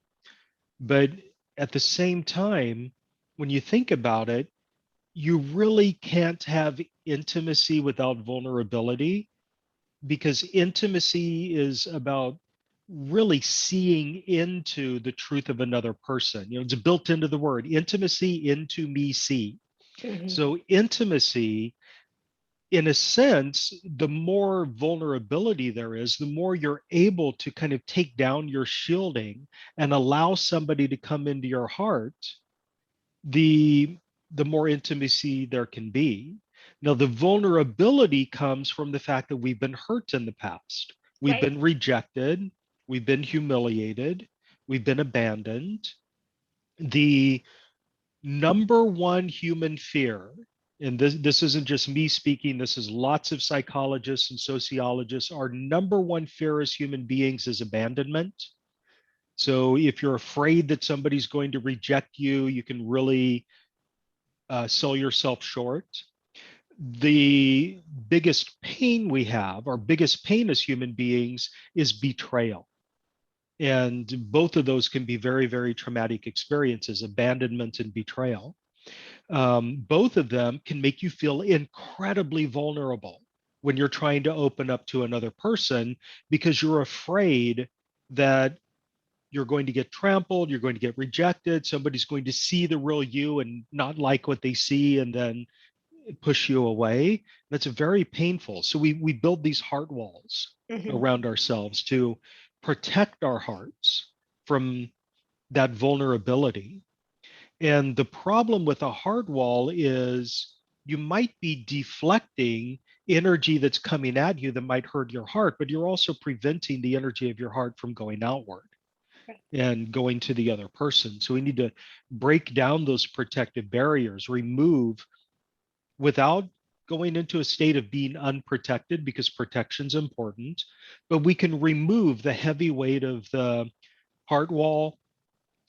but at the same time, when you think about it, you really can't have intimacy without vulnerability, because intimacy is about really seeing into the truth of another person. It's built into the word intimacy, into me see. Mhm. So intimacy, in a sense, the more vulnerability there is, the more you're able to kind of take down your shielding and allow somebody to come into your heart, the the more intimacy there can be. Now, the vulnerability comes from the fact that we've been hurt in the past. We've Right. been rejected, we've been humiliated, we've been abandoned. The number one human fear, and this isn't just me speaking, this is lots of psychologists and sociologists, our number one fear as human beings is abandonment. So if you're afraid that somebody's going to reject you, you can really sell yourself short. The biggest pain we have, our biggest pain as human beings, is betrayal. And both of those can be very, very traumatic experiences, abandonment and betrayal. Both of them can make you feel incredibly vulnerable when you're trying to open up to another person, because you're afraid that you're going to get trampled, you're going to get rejected, somebody's going to see the real you and not like what they see and then push you away. That's very painful. So we build these heart walls Mhm. around ourselves to protect our hearts from that vulnerability. And the problem with a heart wall is you might be deflecting energy that's coming at you that might hurt your heart, but you're also preventing the energy of your heart from going outward and going to the other person. So we need to break down those protective barriers, remove, without going into a state of being unprotected, because protection's important, but we can remove the heavy weight of the heart wall.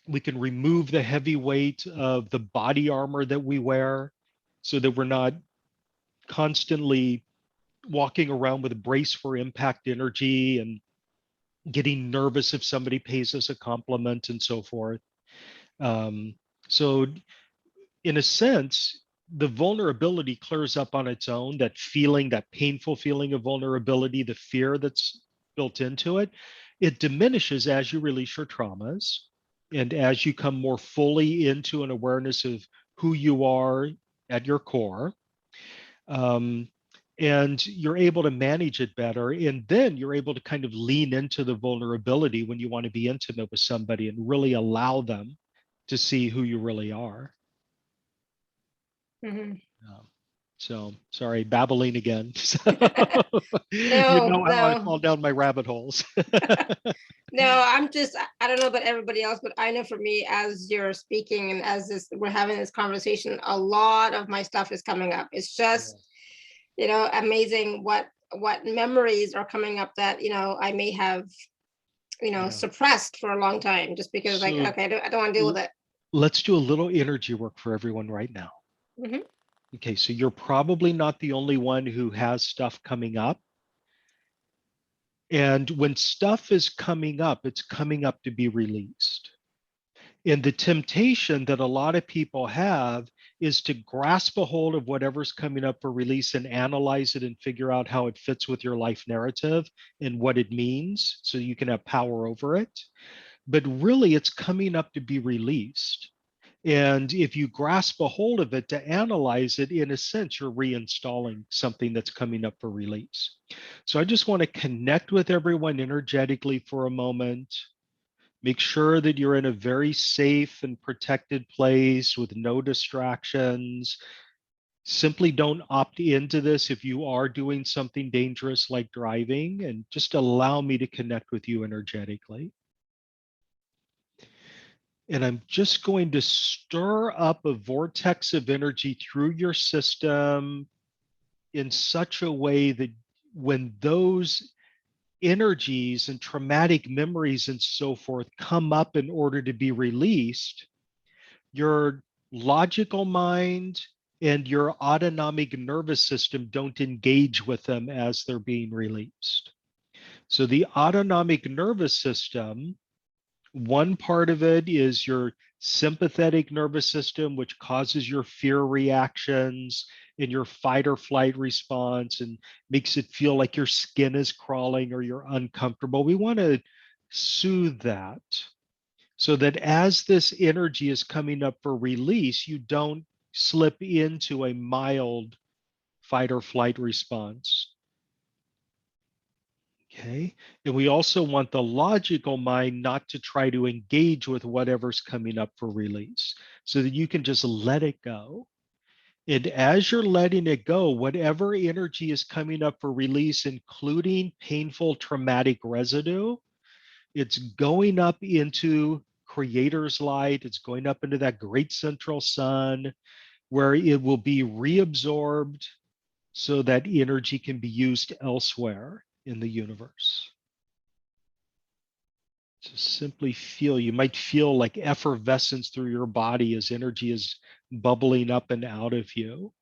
We can remove the heavy weight of the body armor that we wear so that we're not constantly walking around with a brace for impact energy and getting nervous if somebody pays us a compliment and so forth. So in a sense, the vulnerability clears up on its own, that feeling, that painful feeling of vulnerability, the fear that's built into it, it diminishes as you release your traumas and as you come more fully into an awareness of who you are at your core. Um, and you're able to manage it better. And then you're able to kind of lean into the vulnerability when you want to be intimate with somebody and really allow them to see who you really are. Mhm. So sorry, babbling again. You No, know how I no. fall down my rabbit holes. No, I'm just, I don't know about everybody else, but I know for me, as you're speaking and as we're having this conversation, a lot of my stuff is coming up. It's just, amazing what memories are coming up that, I may have, Yeah. suppressed for a long time just because like, So okay, I don't want to deal with it. let's do a little energy work for everyone right now. Mhm. Okay, so you're probably not the only one who has stuff coming up. And when stuff is coming up, it's coming up to be released. And the temptation that a lot of people have is to grasp a hold of whatever's coming up for release and analyze it and figure out how it fits with your life narrative and what it means so you can have power over it. But really, it's coming up to be released. And if you grasp a hold of it to analyze it, in a sense, you're reinstalling something that's coming up for release. So I just want to connect with everyone energetically for a moment. Make sure that you're in a very safe and protected place with no distractions. Simply don't opt into this if you are doing something dangerous like driving, and just allow me to connect with you energetically. And I'm just going to stir up a vortex of energy through your system in such a way that when those energies and traumatic memories and so forth come up in order to be released, your logical mind and your autonomic nervous system don't engage with them as they're being released. So the autonomic nervous system, one part of it is your sympathetic nervous system, which causes your fear reactions and your fight or flight response and makes it feel like your skin is crawling or you're uncomfortable. We want to soothe that so that as this energy is coming up for release, you don't slip into a mild fight or flight response. Okay. And we also want the logical mind not to try to engage with whatever's coming up for release so that you can just let it go. And as you're letting it go, whatever energy is coming up for release, including painful traumatic residue, it's going up into creator's light. It's going up into that great central sun where it will be reabsorbed so that energy can be used elsewhere in the universe. So simply feel, you might feel like effervescence through your body as energy is bubbling up and out of you.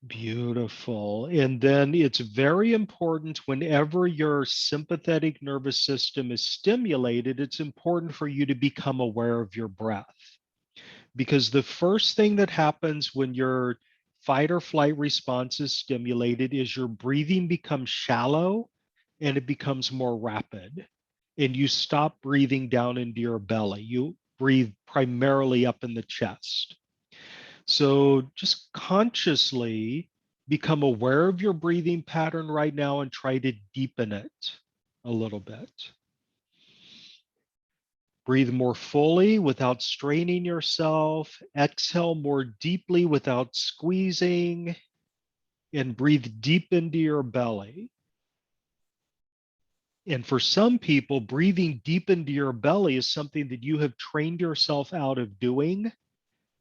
Beautiful. And then it's very important whenever your sympathetic nervous system is stimulated, it's important for you to become aware of your breath. Because the first thing that happens when your fight or flight response is stimulated is your breathing becomes shallow and it becomes more rapid. And you stop breathing down into your belly. You breathe primarily up in the chest. So just consciously become aware of your breathing pattern right now and try to deepen it a little bit. Breathe more fully without straining yourself. Exhale more deeply without squeezing. And breathe deep into your belly. And for some people, breathing deep into your belly is something that you have trained yourself out of doing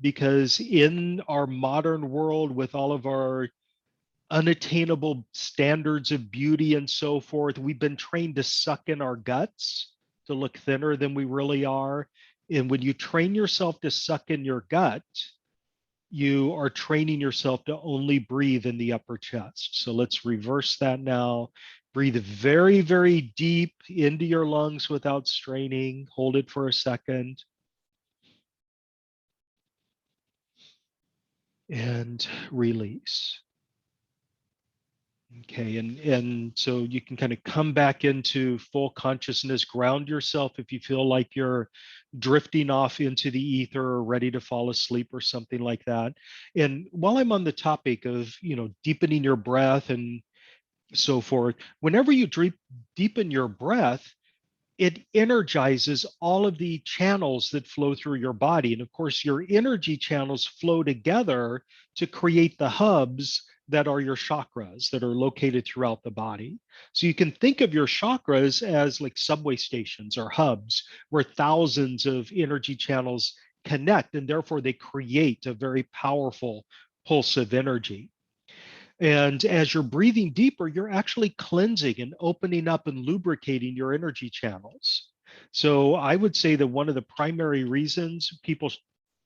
because in our modern world, with all of our unattainable standards of beauty and so forth, we've been trained to suck in our guts to look thinner than we really are. And when you train yourself to suck in your gut, you are training yourself to only breathe in the upper chest. So let's reverse that now. Breathe very, very deep into your lungs without straining. Hold it for a second. And release. Okay, and so you can kind of come back into full consciousness, ground yourself if you feel like you're drifting off into the ether or ready to fall asleep or something like that. And while I'm on the topic of, deepening your breath and so forth, whenever you deepen your breath, it energizes all of the channels that flow through your body. And of course, your energy channels flow together to create the hubs that are your chakras that are located throughout the body. So you can think of your chakras as like subway stations or hubs where thousands of energy channels connect, and therefore they create a very powerful pulse of energy. And as you're breathing deeper, you're actually cleansing and opening up and lubricating your energy channels. So I would say that one of the primary reasons people's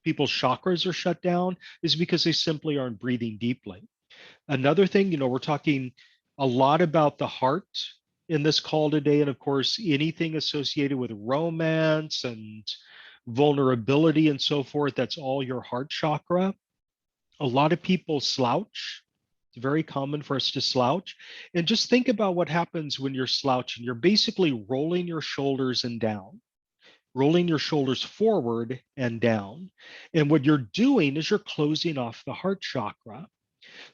chakras are shut down is because they simply aren't breathing deeply. Another thing, we're talking a lot about the heart in this call today. And of course, anything associated with romance and vulnerability and so forth, that's all your heart chakra. A lot of people slouch. It's very common for us to slouch. And just think about what happens when you're slouching. You're basically rolling your shoulders and down, rolling your shoulders forward and down. And what you're doing is you're closing off the heart chakra.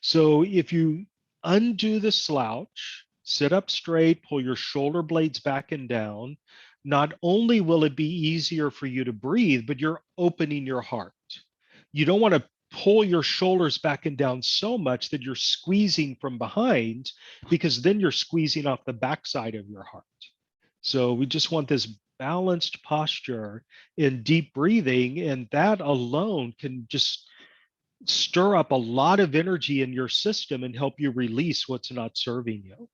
So if you undo the slouch, sit up straight, pull your shoulder blades back and down, not only will it be easier for you to breathe, but you're opening your heart. You don't want to pull your shoulders back and down so much that you're squeezing from behind, because then you're squeezing off the backside of your heart. So we just want this balanced posture in deep breathing, and that alone can just stir up a lot of energy in your system and help you release what's not serving you.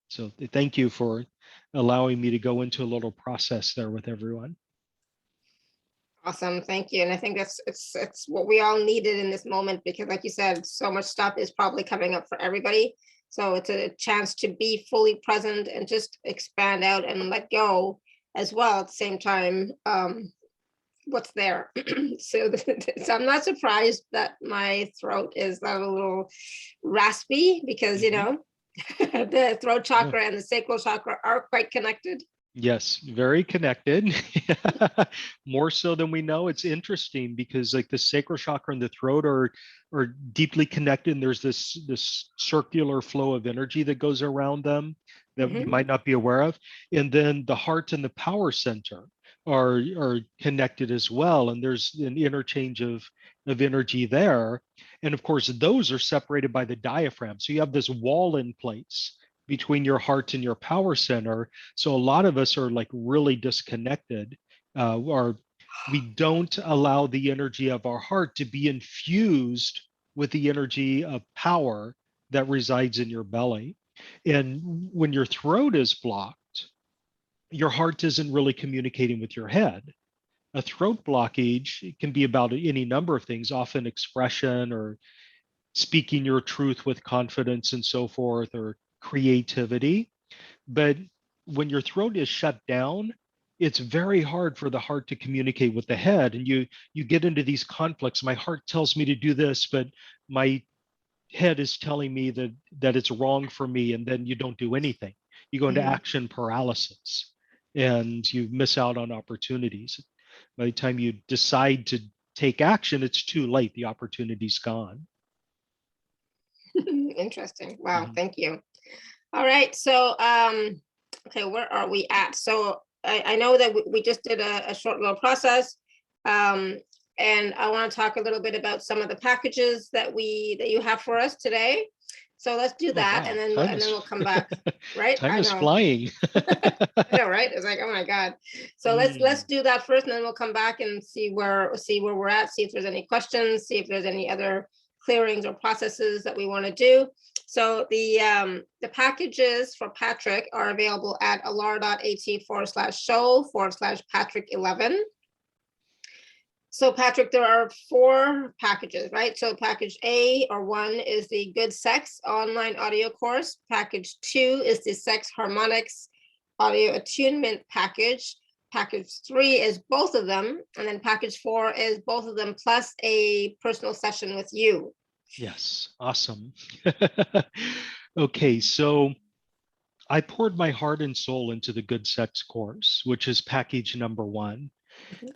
So thank you for allowing me to go into a little process there with everyone. Awesome, thank you. And I think it's what we all needed in this moment, because like you said, so much stuff is probably coming up for everybody. So it's a chance to be fully present and just expand out and let go as well at the same time. What's there. So I'm not surprised that my throat is a little raspy, because the throat chakra and the sacral chakra are quite connected. Yes, very connected. More so than we know. It's interesting because like the sacral chakra and the throat are deeply connected. And there's this circular flow of energy that goes around them that you might not be aware of. And then the heart and the power center are connected as well. And there's an interchange of energy there. And of course, those are separated by the diaphragm. So you have this wall in place between your heart and your power center. So a lot of us are like really disconnected, or we don't allow the energy of our heart to be infused with the energy of power that resides in your belly. And when your throat is blocked, your heart isn't really communicating with your head. A throat blockage can be about any number of things, often expression or speaking your truth with confidence and so forth, or creativity. But when your throat is shut down, it's very hard for the heart to communicate with the head, and you get into these conflicts. My heart tells me to do this, but my head is telling me that it's wrong for me, and then you don't do anything. You go into action paralysis and you miss out on opportunities. By the time you decide to take action, it's too late. The opportunity's gone. Interesting. Wow, thank you. All right, so okay, where are we at? So I know that we just did a short little process, and I want to talk a little bit about some of the packages that you have for us today. So let's do that, wow. and then we'll come back. Right? Time is flying. I know, right? It's like, oh my God. So let's do that first, and then we'll come back and see where we're at, see if there's any questions, see if there's any other clearings or processes that we want to do. So the packages for Patrick are available at alara.at/show/Patrick11. So Patrick, there are 4 packages, right? So package A or 1 is the Good Sex online audio course. Package 2 is the Sex Harmonix audio attunement package. Package 3 is both of them. And then package 4 is both of them plus a personal session with you. Yes, awesome. Okay, so I poured my heart and soul into the Good Sex course, which is package number 1.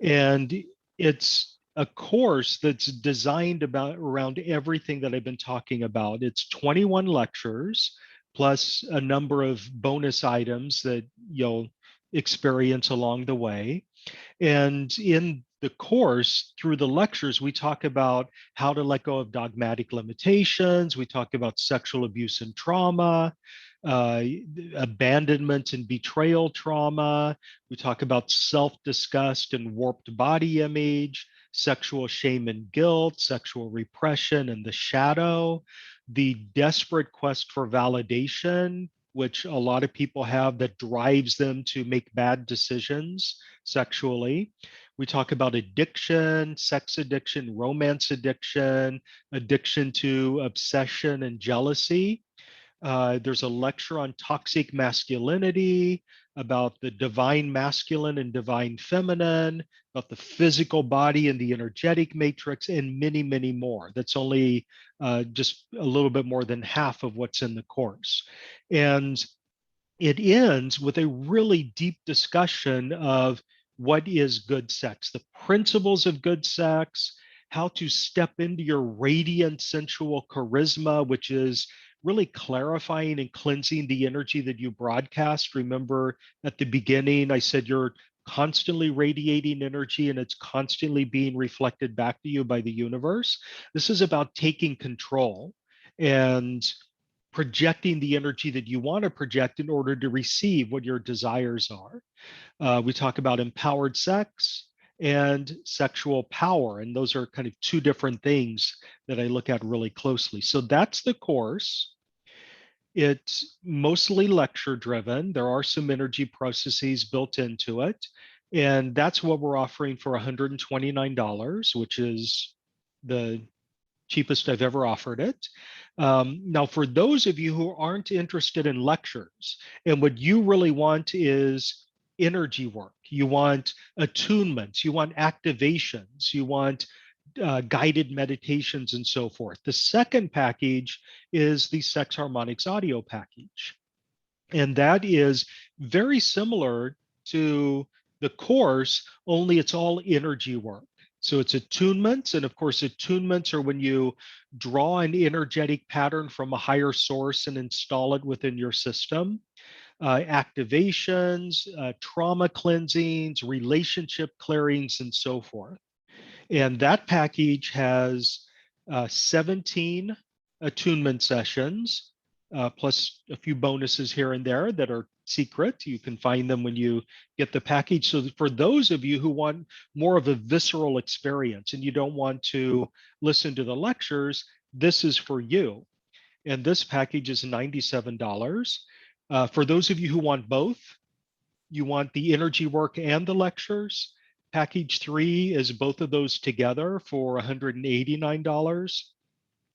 And it's a course that's designed around everything that I've been talking about. It's 21 lectures plus a number of bonus items that you'll experience along the way. And in the course, through the lectures, we talk about how to let go of dogmatic limitations. We talk about sexual abuse and trauma, uh, abandonment and betrayal trauma. We talk about self-disgust and warped body image, sexual shame and guilt, sexual repression and the shadow, the desperate quest for validation, which a lot of people have that drives them to make bad decisions sexually. We talk about addiction, sex addiction, romance addiction, addiction to obsession and jealousy. There's a lecture on toxic masculinity, about the divine masculine and divine feminine, about the physical body and the energetic matrix, and many, many more. That's only just a little bit more than half of what's in the course. And it ends with a really deep discussion of what is good sex, the principles of good sex, how to step into your radiant sensual charisma, which is really clarifying and cleansing the energy that you broadcast. Remember at the beginning, I said you're constantly radiating energy and it's constantly being reflected back to you by the universe. This is about taking control and projecting the energy that you want to project in order to receive what your desires are. We talk about empowered sex and sexual power, and those are kind of 2 different things that I look at really closely. So that's the course. It's mostly lecture driven. There are some energy processes built into it. And that's what we're offering for $129, which is the cheapest I've ever offered it. Now, for those of you who aren't interested in lectures and what you really want is energy work, you want attunements, you want activations, you want guided meditations and so forth. The second package is the Sex Harmonix audio package. And that is very similar to the course, only it's all energy work. So it's attunements. And of course, attunements are when you draw an energetic pattern from a higher source and install it within your system. Activations, trauma cleansings, relationship clearings, and so forth. And that package has 17 attunement sessions, plus a few bonuses here and there that are secret. You can find them when you get the package. So for those of you who want more of a visceral experience and you don't want to listen to the lectures, this is for you. And this package is $97. For those of you who want both, you want the energy work and the lectures, package 3 is both of those together for $189.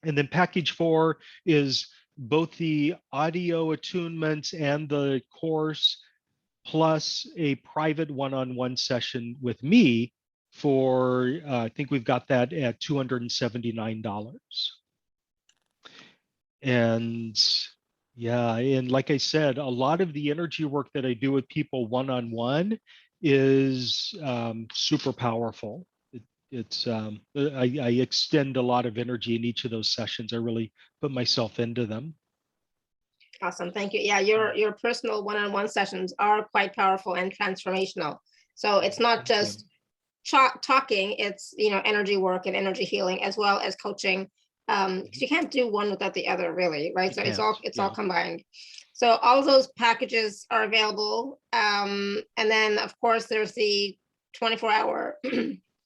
And then package 4 is both the audio attunements and the course, plus a private one-on-one session with me for, I think we've got that at $279. And yeah, and like I said, a lot of the energy work that I do with people one-on-one is super powerful. I extend a lot of energy in each of those sessions. I really put myself into them. Awesome, thank you. Yeah, your personal one-on-one sessions are quite powerful and transformational. So it's not just talking, it's energy work and energy healing as well as coaching. Because you can't do one without the other, really, right? So it's all combined. So all of those packages are available. And then of course there's the 24-hour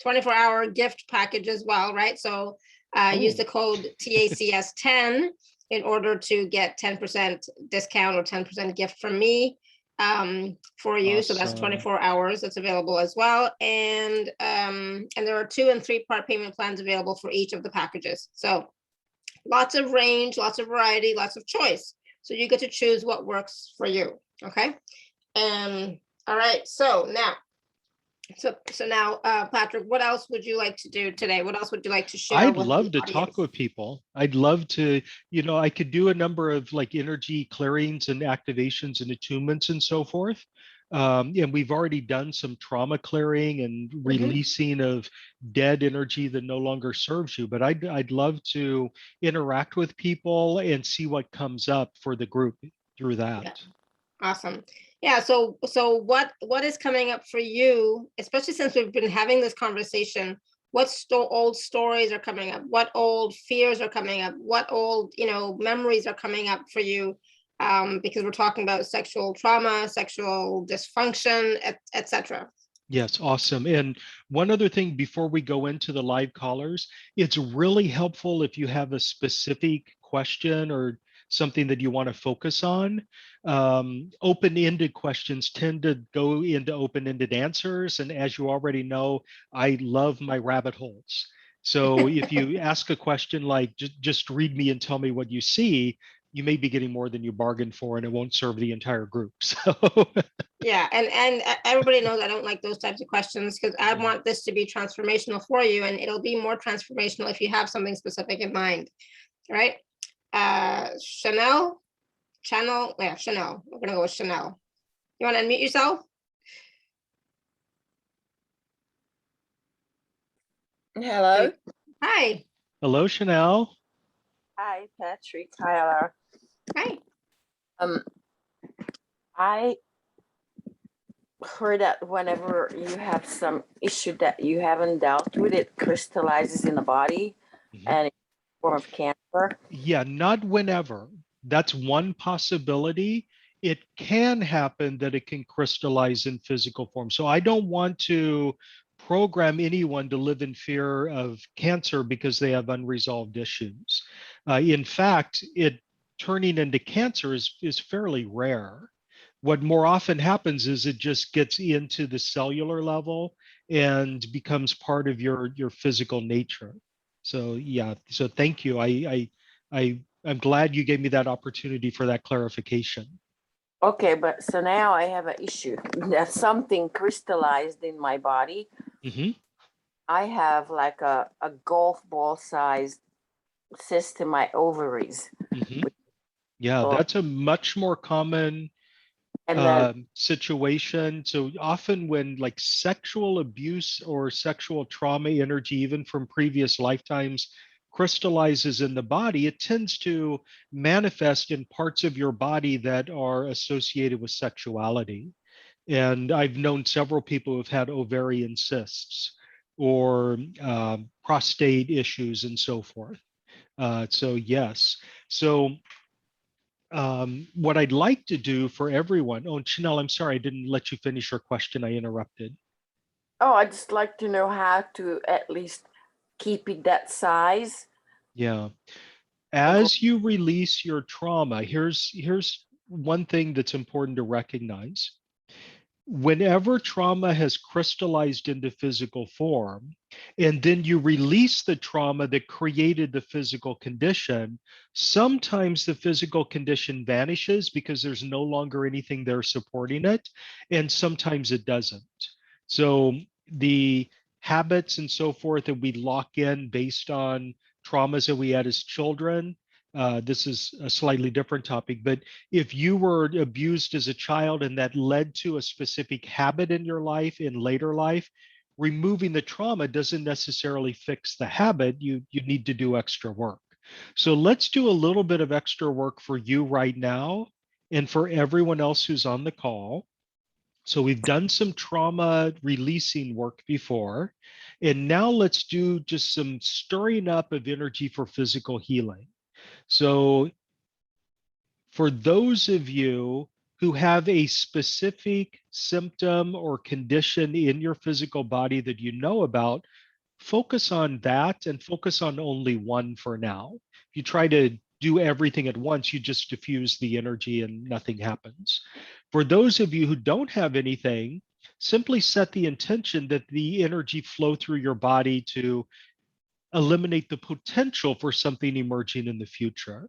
24-hour gift package as well, right? So use the code TACS10 in order to get 10% discount or 10% gift from me. for you. So that's Awesome. 24 hours. That's available as well. And there are 2 and 3 part payment plans available for each of the packages. So lots of range, lots of variety, lots of choice. So you get to choose what works for you. Okay. All right. So now, Patrick, what else would you like to do today? What else would you like to share I'd with the love to talk audience? with people. I'd love to, I could do a number of like energy clearings and activations and attunements and so forth. And we've already done some trauma clearing and releasing of dead energy that no longer serves you. But I'd love to interact with people and see what comes up for the group through that. Yeah. Awesome. Yeah. So what is coming up for you, especially since we've been having this conversation? What old stories are coming up? What old fears are coming up? What old, memories are coming up for you? Because we're talking about sexual trauma, sexual dysfunction, etc. Yes, awesome. And one other thing before we go into the live callers, it's really helpful if you have a specific question or something that you want to focus on. Open-ended questions tend to go into open-ended answers. And as you already know, I love my rabbit holes. So if you ask a question like, just read me and tell me what you see, you may be getting more than you bargained for, and it won't serve the entire group. So yeah, and everybody knows I don't like those types of questions because I want this to be transformational for you, and it'll be more transformational if you have something specific in mind. All right. Chanel. We're gonna go with Chanel. You want to unmute yourself? Hello. Hi. hello, Chanel. Hi, Patrick. Hi, Alara. Hi. I heard that whenever you have some issue that you haven't dealt with, it crystallizes in the body and it's a form of cancer. Yeah, not whenever. That's one possibility. It can happen that it can crystallize in physical form. So I don't want to program anyone to live in fear of cancer because they have unresolved issues. In fact, it turning into cancer is fairly rare. What more often happens is it just gets into the cellular level and becomes part of your physical nature. So yeah, so thank you. I'm glad you gave me that opportunity for that clarification. Okay, but so now I have an issue. There's something crystallized in my body. I have like a golf ball sized cyst in my ovaries. Yeah, that's a much more common situation. So often when like sexual abuse or sexual trauma energy, even from previous lifetimes, crystallizes in the body, it tends to manifest in parts of your body that are associated with sexuality. And I've known several people who've had ovarian cysts or prostate issues and so forth. So yes. So what I'd like to do for everyone. Oh, Chanel, I'm sorry, I didn't let you finish your question. I interrupted. Oh, I'd just like to know how to at least keep it that size. Yeah. As you release your trauma, here's one thing that's important to recognize. Whenever trauma has crystallized into physical form, and then you release the trauma that created the physical condition, sometimes the physical condition vanishes because there's no longer anything there supporting it, and sometimes it doesn't. So the habits and so forth that we lock in based on traumas that we had as children, this is a slightly different topic, but if you were abused as a child and that led to a specific habit in your life in later life, removing the trauma doesn't necessarily fix the habit. You need to do extra work. So let's do a little bit of extra work for you right now and for everyone else who's on the call. So we've done some trauma releasing work before, and now let's do just some stirring up of energy for physical healing. So for those of you who have a specific symptom or condition in your physical body that you know about, focus on that and focus on only one for now. If you try to do everything at once. You just diffuse the energy and nothing happens. For those of you who don't have anything, simply set the intention that the energy flow through your body to eliminate the potential for something emerging in the future.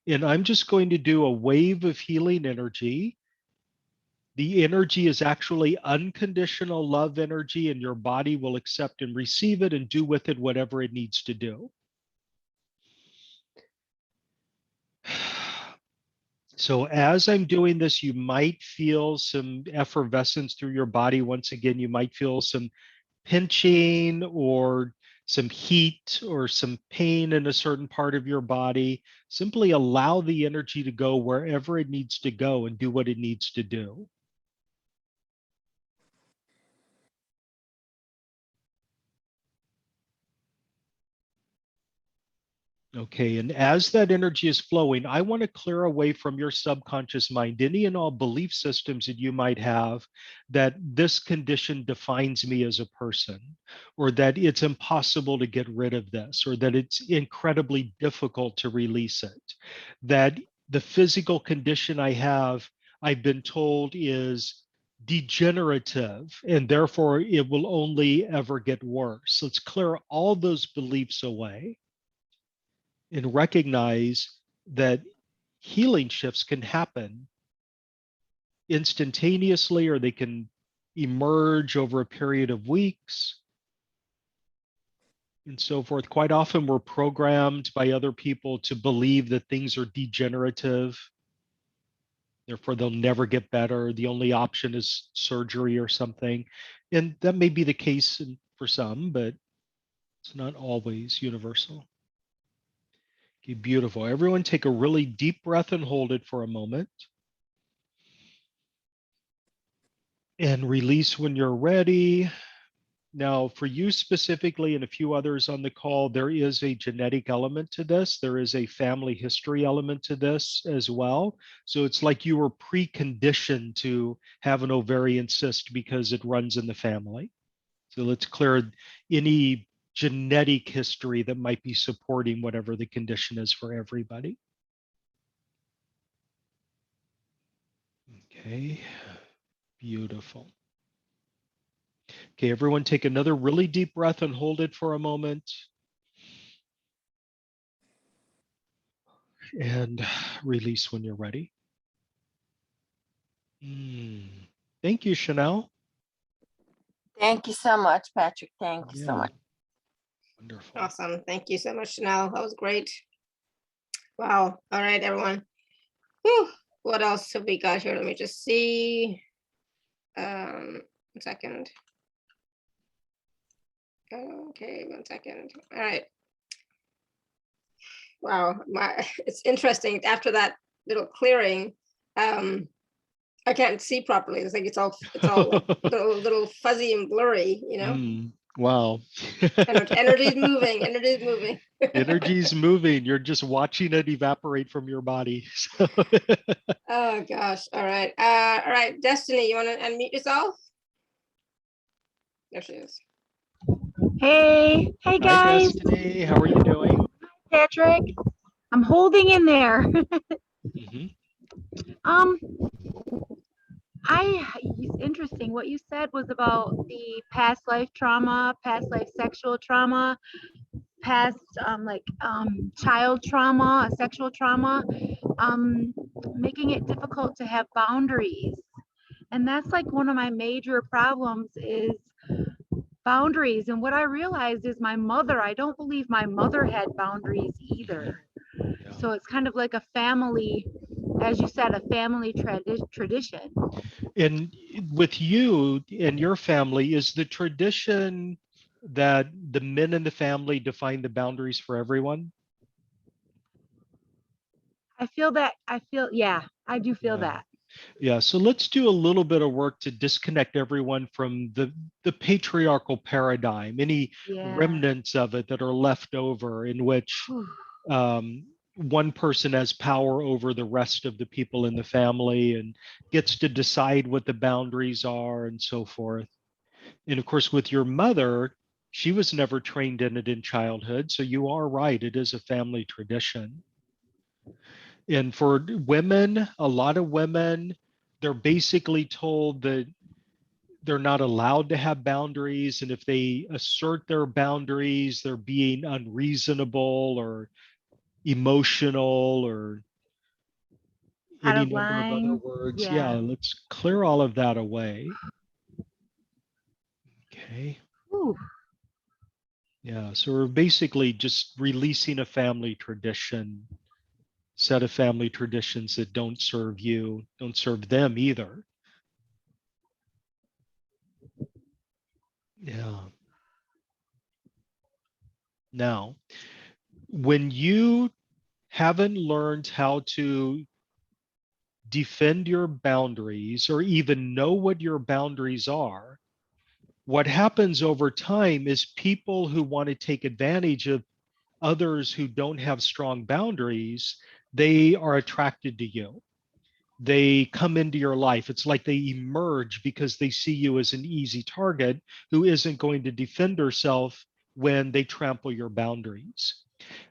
And I'm just going to do a wave of healing energy. The energy is actually unconditional love energy, and your body will accept and receive it and do with it whatever it needs to do. So as I'm doing this, you might feel some effervescence through your body. Once again, you might feel some pinching or some heat or some pain in a certain part of your body. Simply allow the energy to go wherever it needs to go and do what it needs to do. Okay, and as that energy is flowing, I want to clear away from your subconscious mind any and all belief systems that you might have that this condition defines me as a person, or that it's impossible to get rid of this, or that it's incredibly difficult to release it. That the physical condition I have, I've been told, is degenerative, and therefore it will only ever get worse. Let's clear all those beliefs away and recognize that healing shifts can happen instantaneously, or they can emerge over a period of weeks and so forth. Quite often we're programmed by other people to believe that things are degenerative, therefore they'll never get better. The only option is surgery or something. And that may be the case for some, but it's not always universal. Okay, beautiful. Everyone take a really deep breath and hold it for a moment. And release when you're ready. Now, for you specifically and a few others on the call, there is a genetic element to this. There is a family history element to this as well. So it's like you were preconditioned to have an ovarian cyst because it runs in the family. So let's clear any genetic history that might be supporting whatever the condition is for everybody. Okay, beautiful. Okay, everyone take another really deep breath and hold it for a moment. And release when you're ready. Thank you, Chanel. Thank you so much, Patrick. Thank you so much. Wonderful. Awesome. Thank you so much, Chanel. That was great. Wow. All right, everyone. Whew. What else have we got here? Let me just see. 1 second. Okay, 1 second. All right. Wow, it's interesting. After that little clearing, I can't see properly. It's like it's all little fuzzy and blurry, you know. Wow. Energy's moving. Energy's moving. Energy's moving. You're just watching it evaporate from your body. Oh gosh. All right. All right, Destiny, you want to unmute yourself? There she is. Hey guys. Hi, Destiny. How are you doing? Patrick, I'm holding in there. It's interesting. What you said was about the past life trauma, past life sexual trauma, past child trauma, sexual trauma, making it difficult to have boundaries. And that's like one of my major problems is boundaries. And what I realized is my mother, I don't believe my mother had boundaries either. Yeah. So it's kind of like a family, as you said, a family tradition. And with you and your family, is the tradition that the men in the family define the boundaries for everyone? Yeah, I do feel that. Yeah, so let's do a little bit of work to disconnect everyone from the patriarchal paradigm, any remnants of it that are left over in which one person has power over the rest of the people in the family and gets to decide what the boundaries are and so forth. And of course, with your mother, she was never trained in it in childhood. So you are right, it is a family tradition. And for women, a lot of women, they're basically told that they're not allowed to have boundaries. And if they assert their boundaries, they're being unreasonable or emotional or Out any of number of other line. words. Yeah, Yeah. let's clear all of that away. Okay. Ooh. Yeah, so we're basically just releasing a family tradition, set of family traditions that don't serve you, don't serve them either. Yeah. Now, when you haven't learned how to defend your boundaries or even know what your boundaries are, what happens over time is people who want to take advantage of others who don't have strong boundaries, they are attracted to you. They come into your life. It's like they emerge because they see you as an easy target who isn't going to defend herself when they trample your boundaries.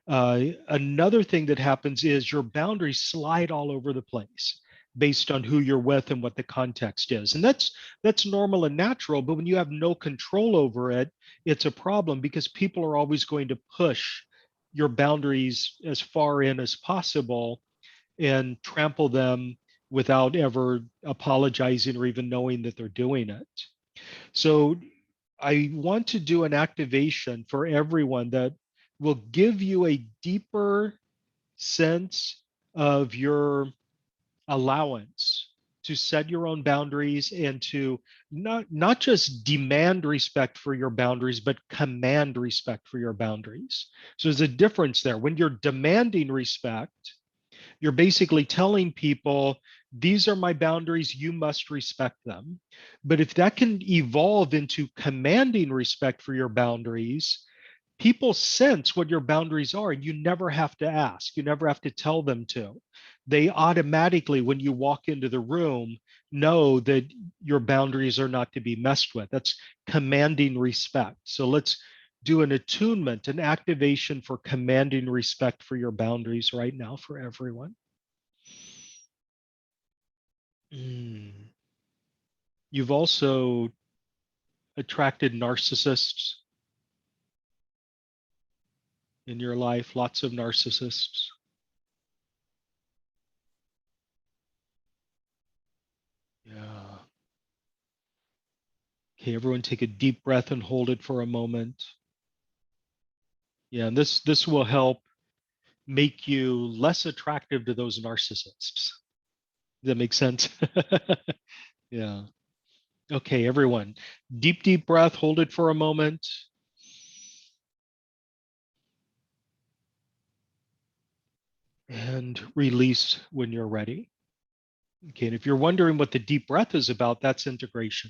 Another thing that happens is your boundaries slide all over the place based on who you're with and what the context is. And that's normal and natural, but when you have no control over it, it's a problem because people are always going to push your boundaries as far in as possible and trample them without ever apologizing or even knowing that they're doing it. So I want to do an activation for everyone that will give you a deeper sense of your allowance to set your own boundaries and to not just demand respect for your boundaries, but command respect for your boundaries. So there's a difference there. When you're demanding respect, you're basically telling people, these are my boundaries, you must respect them. But if that can evolve into commanding respect for your boundaries, people sense what your boundaries are and you never have to ask, you never have to tell them to. They automatically, when you walk into the room, know that your boundaries are not to be messed with. That's commanding respect. So let's do an attunement, an activation for commanding respect for your boundaries right now for everyone. You've also attracted narcissists in your life, lots of narcissists. Yeah. Okay, everyone take a deep breath and hold it for a moment. Yeah, and this will help make you less attractive to those narcissists. Does that make sense? Yeah. Okay, everyone. Deep, deep breath, hold it for a moment. And release when you're ready. Okay, and if you're wondering what the deep breath is about, that's integration.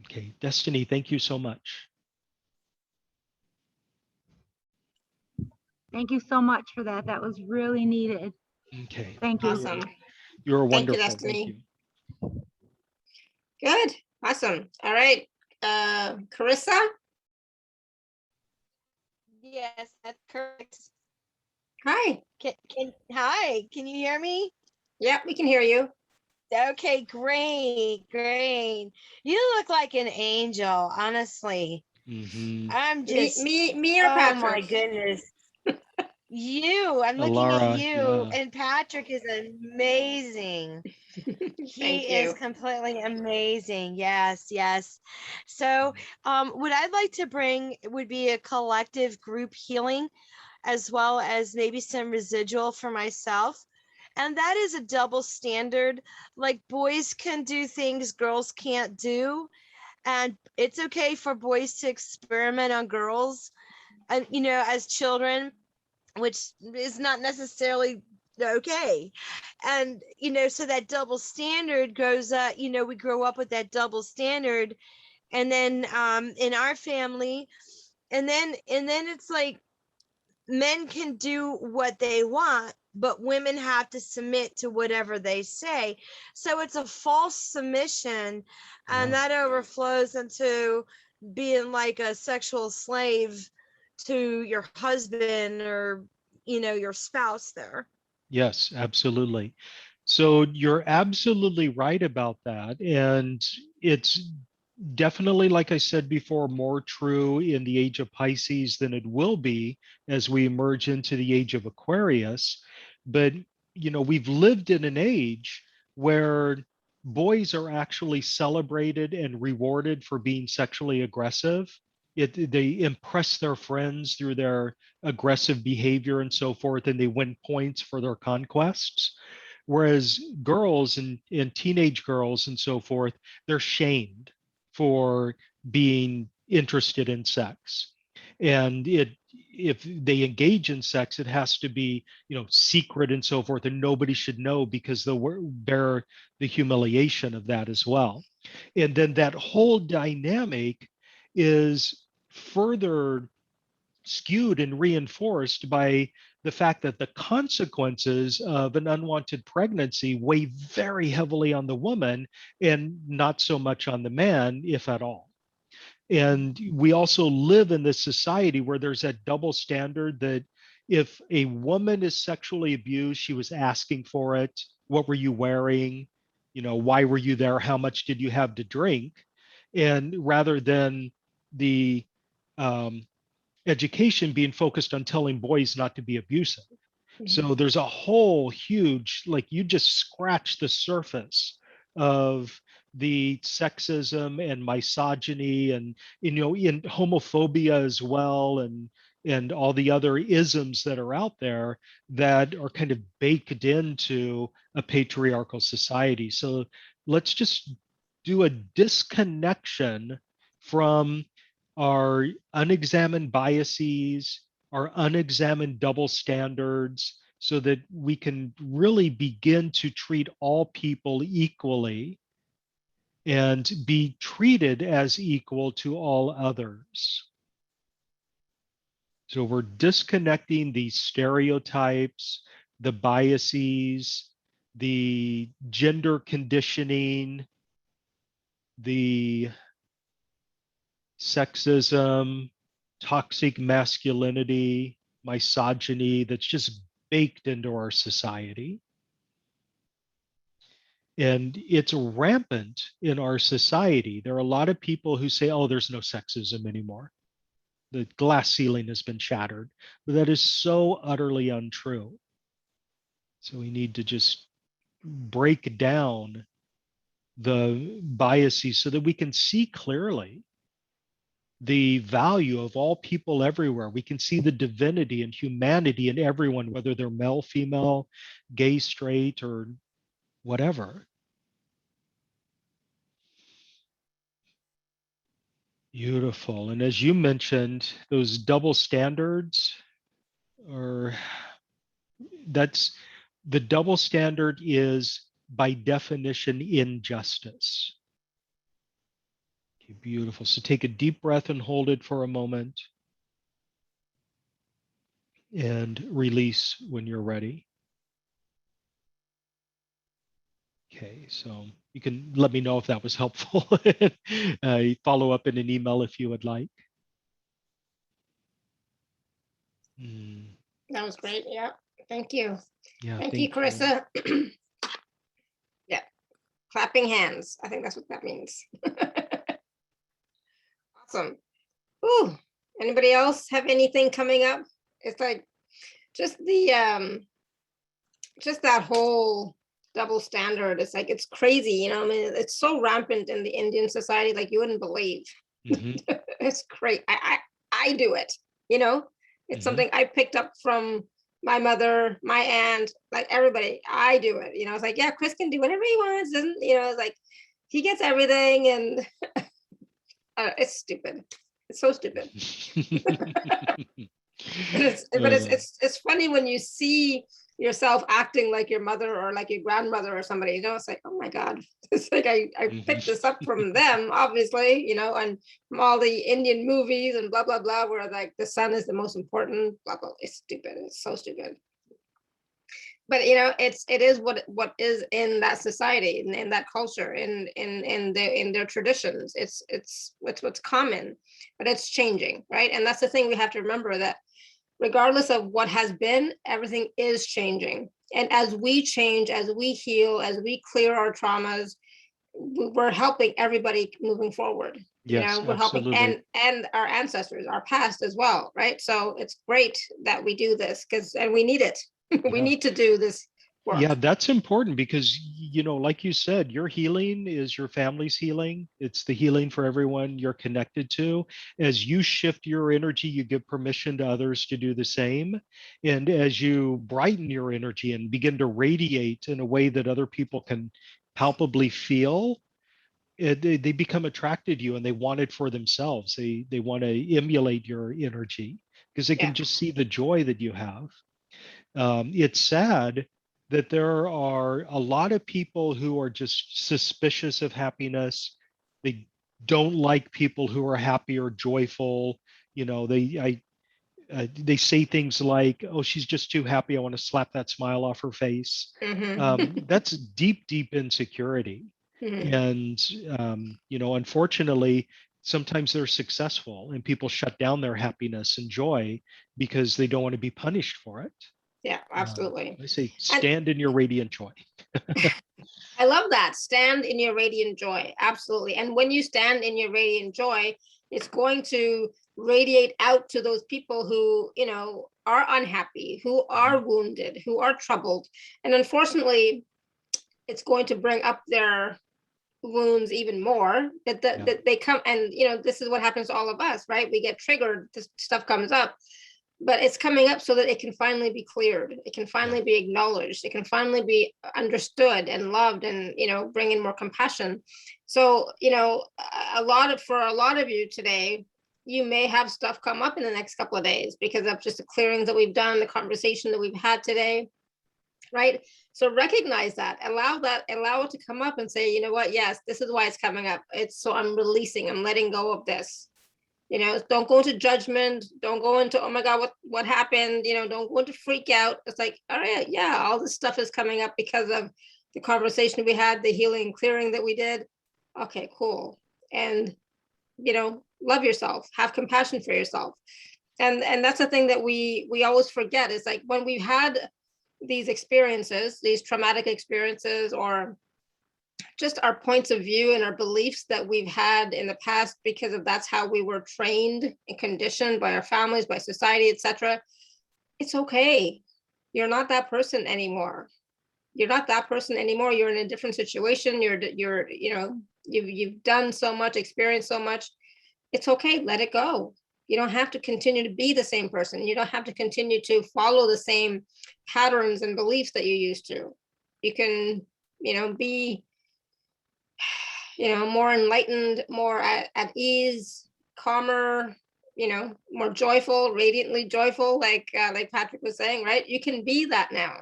Okay, Destiny, thank you so much. Thank you so much for that. That was really needed. Okay. Thank you. Awesome. You're Thank you, wonderful. Destiny. Thank you. Good. Awesome. All right. Carissa? Yes, that's correct. Hi. Hi, can you hear me? Yeah, we can hear you. Okay, great. You look like an angel, honestly. Mm-hmm. I'm just Me or oh Patrick? my goodness. I'm looking at Alara, you, yeah. and Patrick is amazing. He Thank is you. completely amazing. Yes. So what I'd like to bring would be a collective group healing, as well as maybe some residual for myself. And that is a double standard. Like, boys can do things girls can't do. And it's okay for boys to experiment on girls, and as children, which is not necessarily okay. And so that double standard goes up. We grow up with that double standard, and then in our family, and then it's like, men can do what they want, but women have to submit to whatever they say. So it's a false submission, and that overflows into being like a sexual slave to your husband or, you know, your spouse there. Yes, absolutely. So you're absolutely right about that. And it's definitely, like I said before, more true in the age of Pisces than it will be as we emerge into the age of Aquarius. But, you know, we've lived in an age where boys are actually celebrated and rewarded for being sexually aggressive. They impress their friends through their aggressive behavior and so forth, and they win points for their conquests. Whereas girls and teenage girls and so forth, they're shamed for being interested in sex. And if they engage in sex, it has to be, you know, secret and so forth, and nobody should know because they'll bear the humiliation of that as well. And then that whole dynamic is further skewed and reinforced by the fact that the consequences of an unwanted pregnancy weigh very heavily on the woman and not so much on the man, if at all. And we also live in this society where there's that double standard that if a woman is sexually abused, she was asking for it. What were you wearing? You know, why were you there? How much did you have to drink? And rather than the education being focused on telling boys not to be abusive. So there's a whole huge, like you just scratch the surface of the sexism and misogyny and, you know, in homophobia as well, and all the other isms that are out there that are kind of baked into a patriarchal society. So let's just do a disconnection from our unexamined biases, our unexamined double standards, so that we can really begin to treat all people equally and be treated as equal to all others. So we're disconnecting these stereotypes, the biases, the gender conditioning, the sexism, toxic masculinity, misogyny that's just baked into our society. And it's rampant in our society. There are a lot of people who say, oh, there's no sexism anymore. The glass ceiling has been shattered. But that is so utterly untrue. So we need to just break down the biases so that we can see clearly the value of all people everywhere. We can see the divinity and humanity in everyone, whether they're male, female, gay, straight, or whatever. Beautiful. And as you mentioned, those double standards are, that's the double standard is by definition injustice. Okay, beautiful. So take a deep breath and hold it for a moment and release when you're ready. Okay, so you can let me know if that was helpful. Follow up in an email if you would like. That was great. Yeah. Thank you. Yeah, Thank you, Carissa. Yeah. Clapping hands. I think that's what that means. Awesome. Ooh. Anybody else have anything coming up? It's like just the just that whole double standard. It's like it's crazy, you know. I mean, it's so rampant in the Indian society, like you wouldn't believe. It's great. I do it, you know. It's something I picked up from my mother, my aunt, like everybody. I do it, you know. It's like, yeah, Chris can do whatever he wants, and you know, it's like he gets everything, and it's stupid. It's so stupid. But it's funny when you see yourself acting like your mother or like your grandmother or somebody, you know. It's like, oh my God, it's like I picked this up from them, obviously, you know, and from all the Indian movies and blah blah blah, where like the son is the most important, blah blah. It's stupid. It's so stupid. but it is what is in that society, in that culture, in their traditions. It's what's common, but it's changing, right? And that's the thing we have to remember, that regardless of what has been, everything is changing. And as we change, as we heal, as we clear our traumas, we're helping everybody moving forward. Yes, We're helping, absolutely. and our ancestors, our past as well, right? So it's great that we do this, and we need it. We Yeah. need to do this Yeah, work. that's important because, like you said, your healing is your family's healing. It's the healing for everyone you're connected to. As you shift your energy, you give permission to others to do the same. And as you brighten your energy and begin to radiate in a way that other people can palpably feel, they become attracted to you and they want it for themselves. They want to emulate your energy because they Yeah. can just see the joy that you have. It's sad that there are a lot of people who are just suspicious of happiness. They don't like people who are happy or joyful. They say things like, "Oh, she's just too happy. I want to slap that smile off her face." Mm-hmm. That's deep, deep insecurity. Mm-hmm. And unfortunately, sometimes they're successful, and people shut down their happiness and joy because they don't want to be punished for it. Yeah, absolutely. I say And stand in your radiant joy. I love that. Stand in your radiant joy. Absolutely. And when you stand in your radiant joy, it's going to radiate out to those people who, are unhappy, who are wounded, who are troubled. And unfortunately, it's going to bring up their wounds even more, Yeah. that they come, and this is what happens to all of us, right? We get triggered, this stuff comes up, but it's coming up so that it can finally be cleared, it can finally be acknowledged, it can finally be understood and loved, and bring in more compassion. So for a lot of you today, you may have stuff come up in the next couple of days because of just the clearings that we've done, the conversation that we've had today, right? So recognize that, allow it to come up and say, you know what, yes, this is why it's coming up. It's so I'm releasing, I'm letting go of this. Don't go into judgment, don't go into, oh my God, what happened, don't go into freak out. It's like, all right, yeah, all this stuff is coming up because of the conversation we had, the healing and clearing that we did. Okay, cool. And love yourself, have compassion for yourself. And that's the thing that we always forget, is like when we've had these experiences, these traumatic experiences, or just our points of view and our beliefs that we've had in the past, because of that's how we were trained and conditioned by our families, by society, etc. It's okay. You're not that person anymore. You're not that person anymore. You're in a different situation. You've done so much, experienced so much. It's okay. Let it go. You don't have to continue to be the same person. You don't have to continue to follow the same patterns and beliefs that you used to. You can, be more enlightened, more at ease, calmer, more joyful, radiantly joyful, like Patrick was saying, right? You can be that now.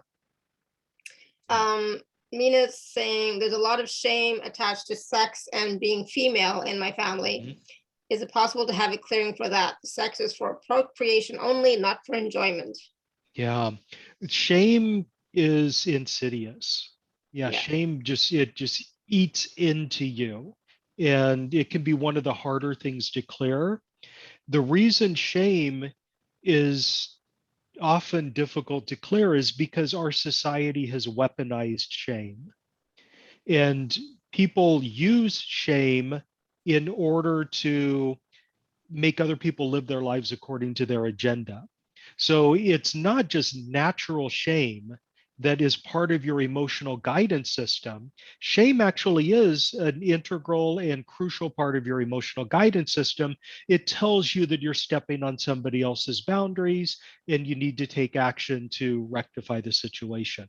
Mina's saying there's a lot of shame attached to sex and being female in my family. Is it possible to have a clearing for that? Sex is for procreation only, not for enjoyment. Yeah. Shame is insidious. Yeah, shame just eats into you. And it can be one of the harder things to clear. The reason shame is often difficult to clear is because our society has weaponized shame. And people use shame in order to make other people live their lives according to their agenda. So it's not just natural shame that is part of your emotional guidance system. Shame actually is an integral and crucial part of your emotional guidance system. It tells you that you're stepping on somebody else's boundaries and you need to take action to rectify the situation.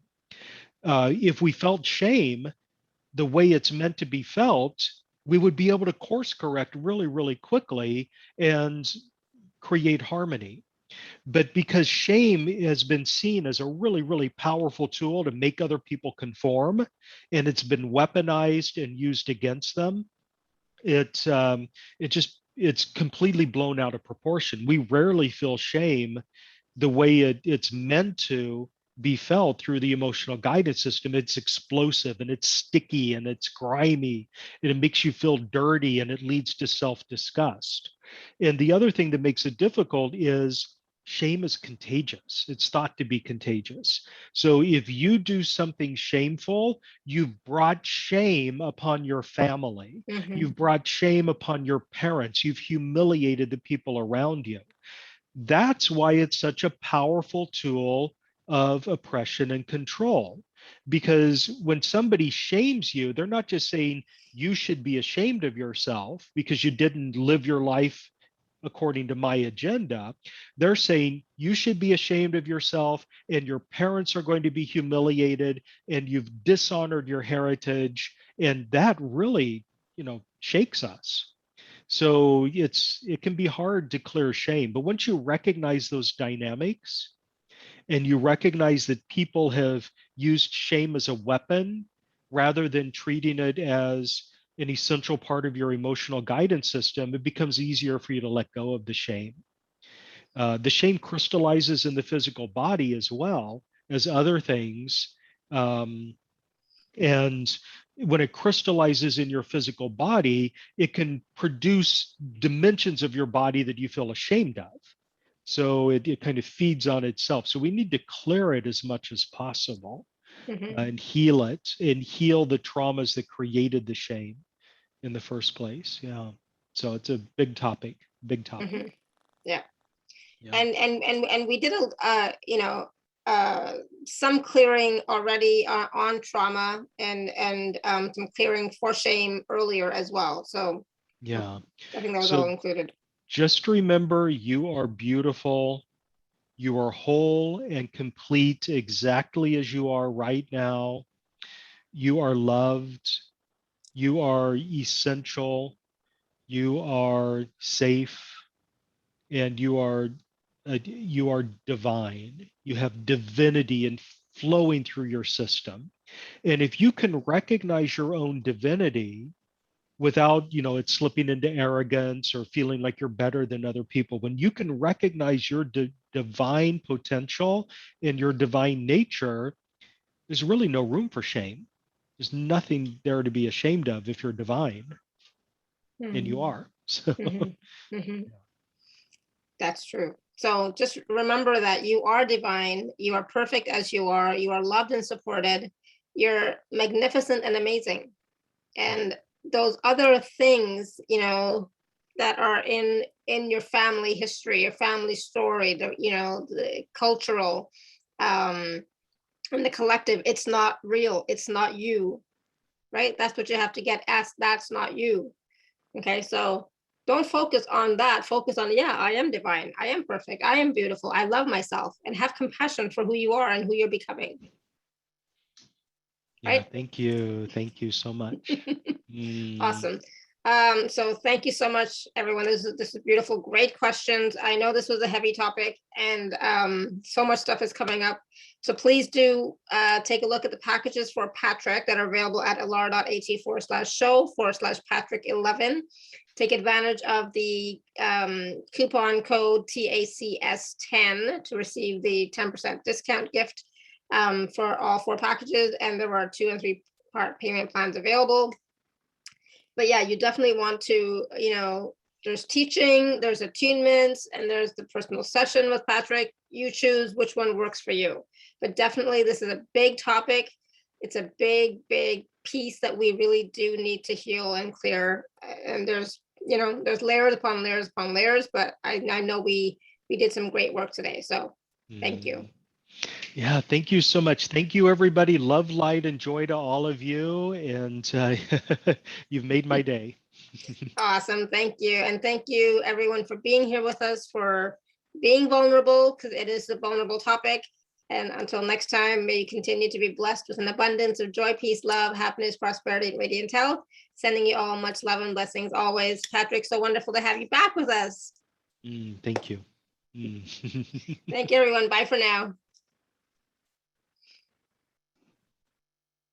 If we felt shame the way it's meant to be felt, we would be able to course correct really, really quickly and create harmony. But because shame has been seen as a really, really powerful tool to make other people conform, and it's been weaponized and used against them, it's completely blown out of proportion. We rarely feel shame the way it's meant to be felt through the emotional guidance system, it's explosive and it's sticky and it's grimy and it makes you feel dirty and it leads to self-disgust. And the other thing that makes it difficult is shame is contagious. It's thought to be contagious. So if you do something shameful, you've brought shame upon your family. You've brought shame upon your parents. You've humiliated the people around you. That's why it's such a powerful tool of oppression and control. Because when somebody shames you, they're not just saying you should be ashamed of yourself because you didn't live your life according to my agenda. They're saying you should be ashamed of yourself and your parents are going to be humiliated and you've dishonored your heritage. And that really, shakes us. So it can be hard to clear shame, but once you recognize those dynamics and you recognize that people have used shame as a weapon rather than treating it as an essential part of your emotional guidance system, it becomes easier for you to let go of the shame. The shame crystallizes in the physical body as well as other things. And when it crystallizes in your physical body, it can produce dimensions of your body that you feel ashamed of. So it kind of feeds on itself. So we need to clear it as much as possible and heal it and heal the traumas that created the shame in the first place. Yeah. So it's a big topic, big topic. Yeah. And we did some clearing already on trauma and some clearing for shame earlier as well. So yeah, I think that was all included. Just remember, you are beautiful. You are whole and complete exactly as you are right now. You are loved. You are essential. You are safe. And you are divine. You have divinity and flowing through your system. And if you can recognize your own divinity without, it slipping into arrogance or feeling like you're better than other people, when you can recognize your divine potential and your divine nature, there's really no room for shame. There's nothing there to be ashamed of if you're divine, and you are. So. That's true. So just remember that you are divine. You are perfect as you are. You are loved and supported. You're magnificent and amazing. And those other things, that are in your family history, your family story, the cultural, and the collective, it's not real. It's not you, right? That's what you have to get asked. That's not you. Okay, so don't focus on that. Focus on, I am divine. I am perfect. I am beautiful. I love myself, and have compassion for who you are and who you're becoming. Yeah, right? Thank you. Thank you so much. Awesome. So thank you so much, everyone. This is beautiful, great questions. I know this was a heavy topic, and so much stuff is coming up. So please do take a look at the packages for Patrick that are available at alara.at/show/Patrick11. Take advantage of the coupon code TACS10 to receive the 10% discount gift for all 4 packages. And there are 2 and 3 part payment plans available. But yeah, you definitely want to, there's teaching, there's attunements, and there's the personal session with Patrick. You choose which one works for you. But definitely, this is a big topic. It's a big, big piece that we really do need to heal and clear. And there's layers upon layers upon layers, but I know we did some great work today. So thank you. Yeah, thank you so much. Thank you, everybody. Love, light, and joy to all of you. And you've made my day. Awesome. Thank you. And thank you, everyone, for being here with us, for being vulnerable, because it is a vulnerable topic. And until next time, may you continue to be blessed with an abundance of joy, peace, love, happiness, prosperity, and radiant health. Sending you all much love and blessings always. Patrick, so wonderful to have you back with us. Thank you. Thank you, everyone. Bye for now.